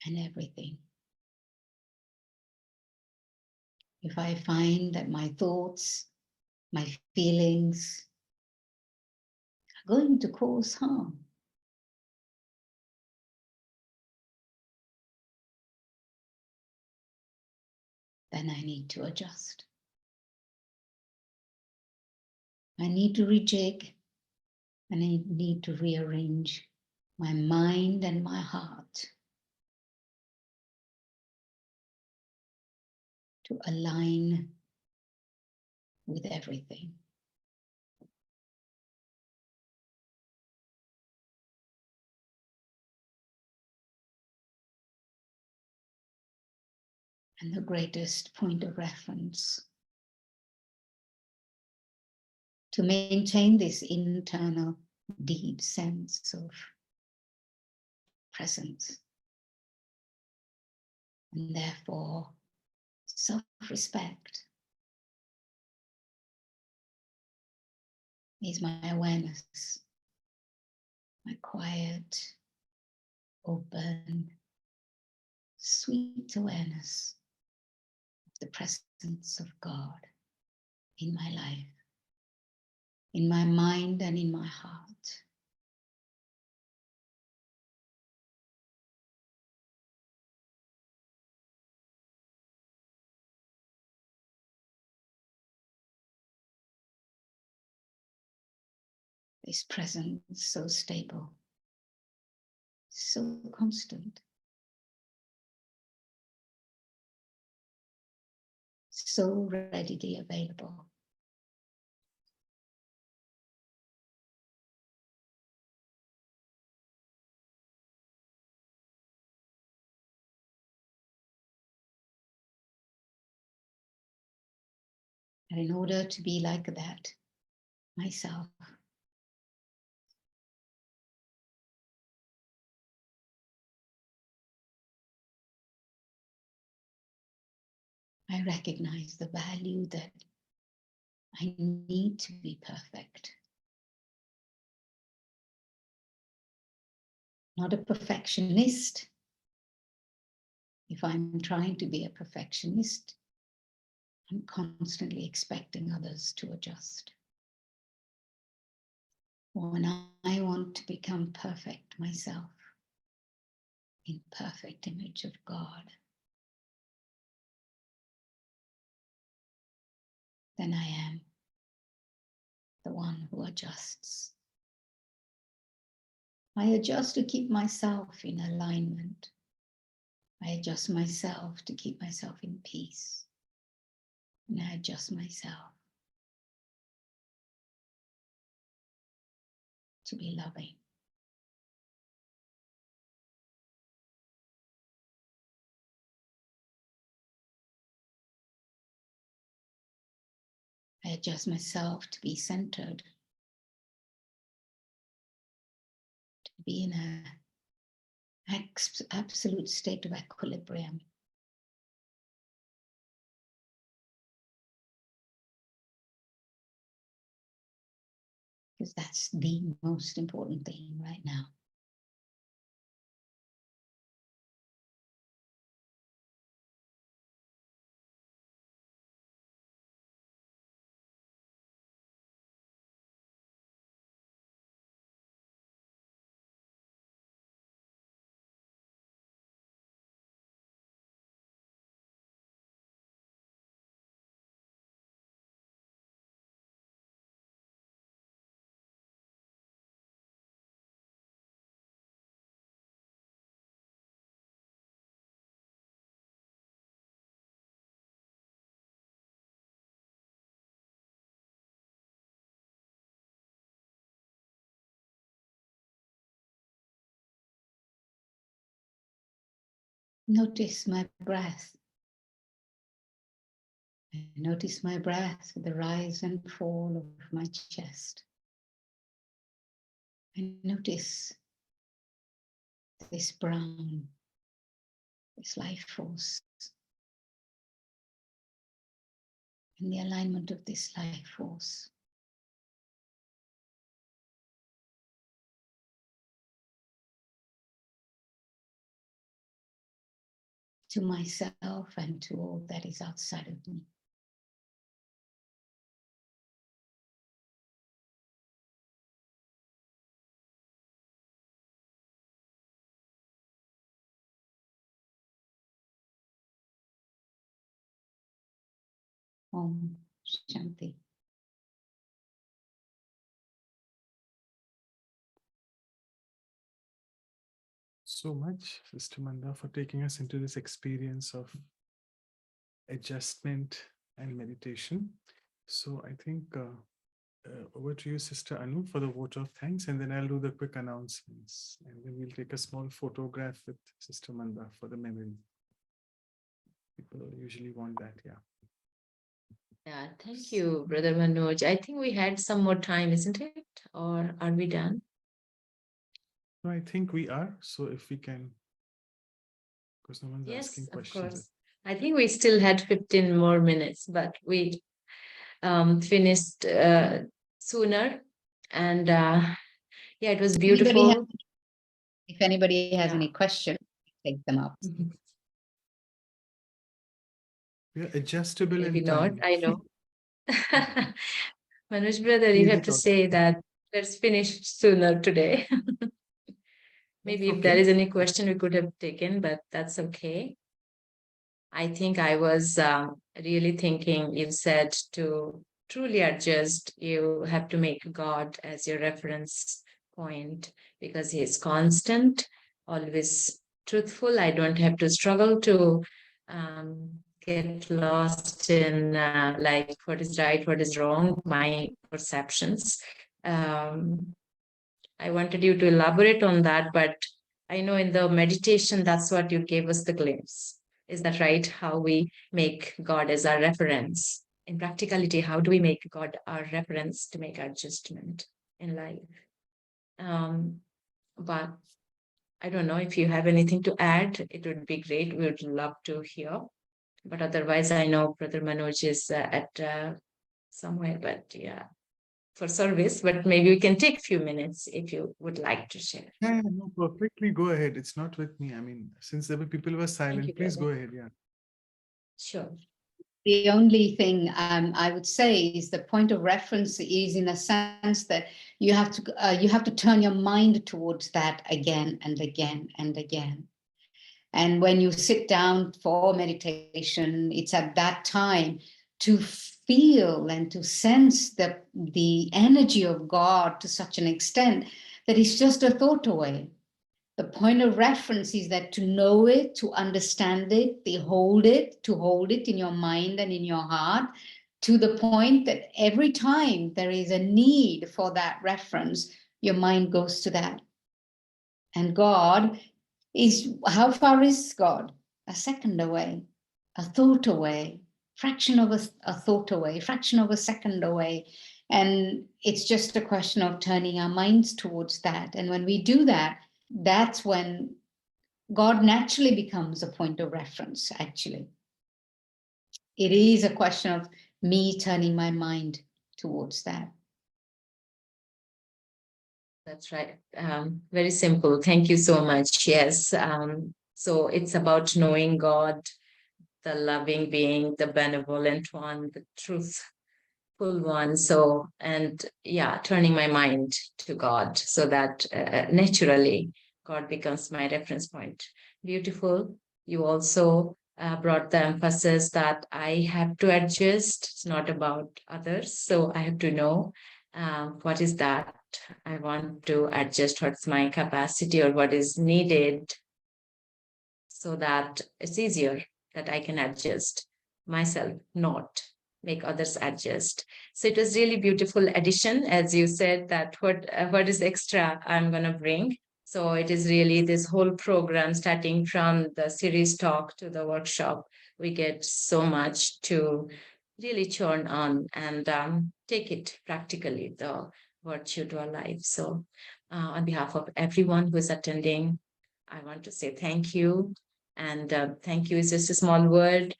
and everything. If I find that my thoughts, my feelings are going to cause harm, then I need to adjust. I need to rejig, and I need to rearrange my mind and my heart to align with everything. And the greatest point of reference to maintain this internal deep sense of presence, and therefore self-respect, is my awareness, my quiet, open, sweet awareness of the presence of God in my life, in my mind and in my heart. This presence so stable, so constant, so readily available. And in order to be like that myself, I recognize the value that I need to be perfect. Not a perfectionist. If I'm trying to be a perfectionist, I'm constantly expecting others to adjust. When I want to become perfect myself, in perfect image of God, then I am the one who adjusts. I adjust to keep myself in alignment. I adjust myself to keep myself in peace. And I adjust myself to be loving. I adjust myself to be centered, to be in an absolute state of equilibrium. Because that's the most important thing right now. Notice my breath. I notice my breath, the rise and fall of my chest. I notice this brown, this life force, and the alignment of this life force. To myself and to all that is outside of me. Om Shanti. So much, Sister Manda, for taking us into this experience of adjustment and meditation. So I think over to you, Sister Anu, for the vote of thanks, and then I'll do the quick announcements, and then we'll take a small photograph with Sister Manda for the memory. People usually want that, yeah. Yeah, thank you, Brother Manoj. I think we had some more time, isn't it? Or are we done? No, I think we are. So if we can, because no one's Yes, asking of questions. course. I think we still had 15 more minutes, but we finished sooner. And yeah, it was beautiful. If anybody has Yeah. any questions, take them up. Mhm. We are adjustable Maybe in not, time. I know. Manoj brother, you Easy have to talk. say that let's finish sooner today. Maybe That's if there okay. is any question we could have taken, but that's okay. I think I was really thinking, you said to truly adjust, you have to make God as your reference point because he is constant, always truthful. I don't have to struggle to get lost in like what is right, what is wrong, my perceptions. I wanted you to elaborate on that, but I know in the meditation, that's what you gave us the glimpse. Is that right? How we make God as our reference. In practicality, how do we make God our reference to make adjustment in life? But I don't know if you have anything to add. It would be great. We would love to hear. But otherwise, I know Brother Manoj is at somewhere, but yeah, for service. But maybe we can take a few minutes if you would like to share. Yeah, no, perfectly. Go ahead. It's not with me. I mean, since there were people who were silent, you, please brother. go ahead. Yeah. Sure. The only thing I would say is the point of reference is in a sense that you have to turn your mind towards that again and again and again. And when you sit down for meditation, it's at that time to feel and to sense the energy of God to such an extent that it's just a thought away. The point of reference is that to know it, to understand it, to hold it in your mind and in your heart, to the point that every time there is a need for that reference, your mind goes to that. And God is, how far is God? A second away, a thought away, fraction of a thought away, fraction of a second away. And it's just a question of turning our minds towards that. And when we do that, that's when God naturally becomes a point of reference, actually. It is a question of me turning my mind towards that. That's right. Very simple. Thank you so much. Yes. So it's about knowing God, the loving being, the benevolent one, the truthful one. So, and yeah, turning my mind to God so that naturally God becomes my reference point. Beautiful. You also brought the emphasis that I have to adjust. It's not about others. So I have to know what is that I want to adjust, what's my capacity or what is needed so that it's easier that I can adjust myself, not make others adjust. So it was really beautiful addition, as you said, that what is extra I'm going to bring. So it is really this whole program, starting from the series talk to the workshop, we get so much to really churn on and take it practically, the virtue to our life. So on behalf of everyone who is attending, I want to say thank you. And thank you is just a small word,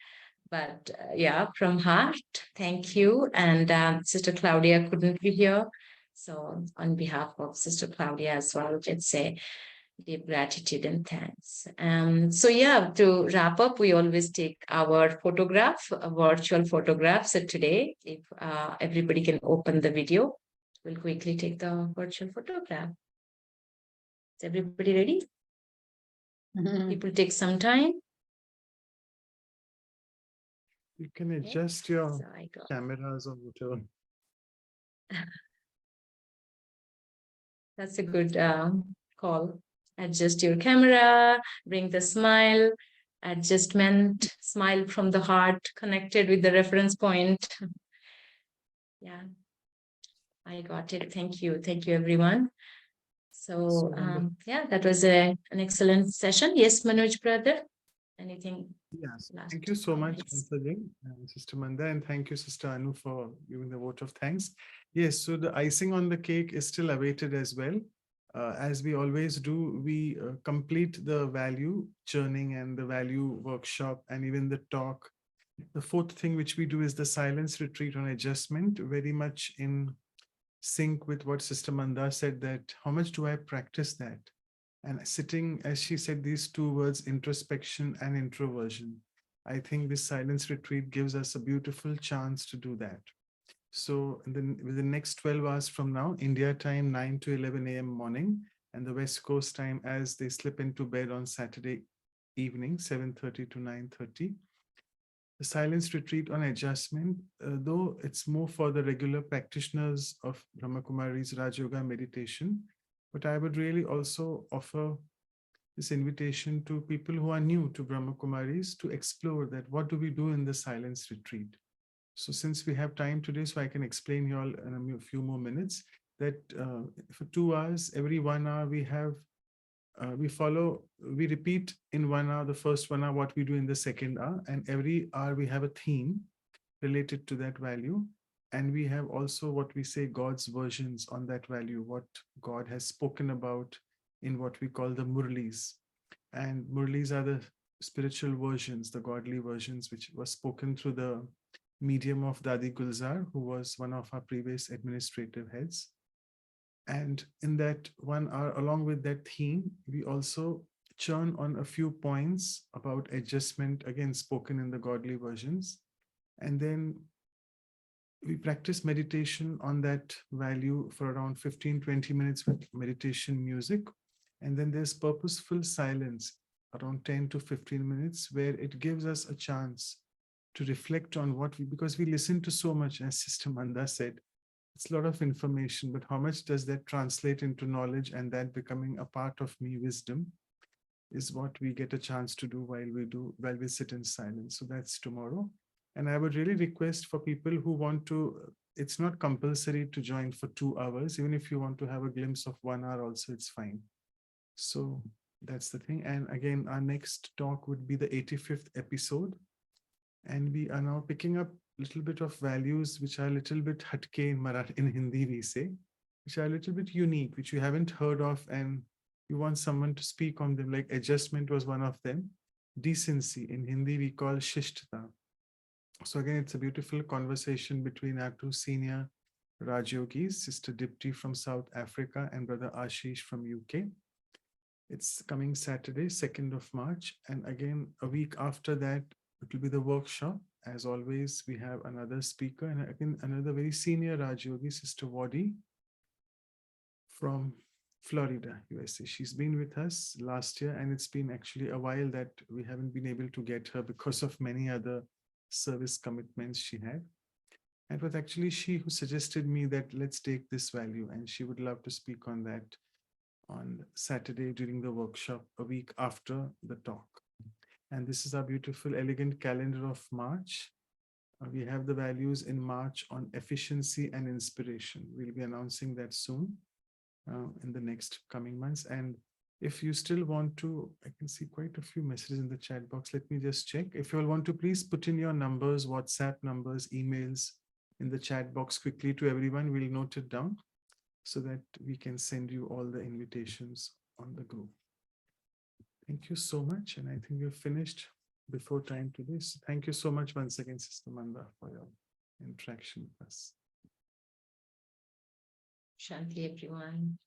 but yeah, from heart, thank you. And Sister Claudia couldn't be here. So on behalf of Sister Claudia as well, let's say deep gratitude and thanks. So yeah, to wrap up, we always take our photograph, a virtual photograph. So today, if everybody can open the video, we'll quickly take the virtual photograph. Is everybody ready? People take some time. You can Okay. adjust your So I got cameras or whatever. that's a good call. Adjust your camera, bring the smile, adjustment, smile from the heart, connected with the reference point. Yeah, I got it. Thank you. Thank you, everyone. So wonderful. yeah, that was an excellent session. Yes, Manoj, brother, anything? Yes, Last thank you so much comments? once again, Sister Manda, and thank you, Sister Anu, for giving the vote of thanks. Yes, so the icing on the cake is still awaited as well. As we always do, we complete the value churning and the value workshop and even the talk. The fourth thing which we do is the silence retreat on adjustment, very much in sync with what Sister Manda said, that how much do I practice that? And sitting, as she said, these two words, introspection and introversion. I think this silence retreat gives us a beautiful chance to do that. So within the next 12 hours from now, India time, 9 to 11 a.m. morning, and the West Coast time as they slip into bed on Saturday evening, 7:30 to 9:30. The silence retreat on adjustment, though it's more for the regular practitioners of Brahmakumari's Raj Yoga meditation, but I would really also offer this invitation to people who are new to Brahmakumaris to explore that what do we do in the silence retreat. So since we have time today, so I can explain you all in a few more minutes that for 2 hours, every 1 hour we repeat in 1 hour, the first 1 hour, what we do in the second hour, and every hour we have a theme related to that value. And we have also what we say God's versions on that value, what God has spoken about in what we call the Murlis. And Murlis are the spiritual versions, the godly versions, which was spoken through the medium of Dadi Gulzar, who was one of our previous administrative heads. And in that 1 hour, along with that theme, we also churn on a few points about adjustment, again, spoken in the godly versions. And then we practice meditation on that value for around 15-20 minutes with meditation music. And then there's purposeful silence around 10 to 15 minutes, where it gives us a chance to reflect on because we listen to so much, as Sister Manda said, it's a lot of information, but how much does that translate into knowledge, and that becoming a part of me, wisdom, is what we get a chance to do while we sit in silence. So that's tomorrow. And I would really request for people who want to, it's not compulsory to join for 2 hours. Even if you want to have a glimpse of 1 hour also, it's fine. So that's the thing. And again, our next talk would be the 85th episode. And we are now picking up a little bit of values, which are a little bit hatke in Marathi, in Hindi we say, which are a little bit unique, which you haven't heard of, and you want someone to speak on them, like adjustment was one of them. Decency, in Hindi we call Shishtata. So again, it's a beautiful conversation between our two senior Raj Yogis, Sister Dipti from South Africa and Brother Ashish from UK. It's coming Saturday, 2nd of March. And again, a week after that, it will be the workshop. As always, we have another speaker, and again, another very senior Raj Yogi, Sister Wadi from Florida, USA. She's been with us last year, and it's been actually a while that we haven't been able to get her because of many other service commitments she had. And it was actually she who suggested me that let's take this value, and she would love to speak on that on Saturday during the workshop, a week after the talk. And this is our beautiful, elegant calendar of March. We have the values in March on efficiency and inspiration. We'll be announcing that soon in the next coming months. And If you still want to, I can see quite a few messages in the chat box. Let me just check. If you all want to, please put in your numbers, WhatsApp numbers, emails in the chat box quickly to everyone. We'll note it down so that we can send you all the invitations on the group. Thank you so much. And I think we've finished before time today. So thank you so much once again, Sister Manda, for your interaction with us. Shanti, everyone.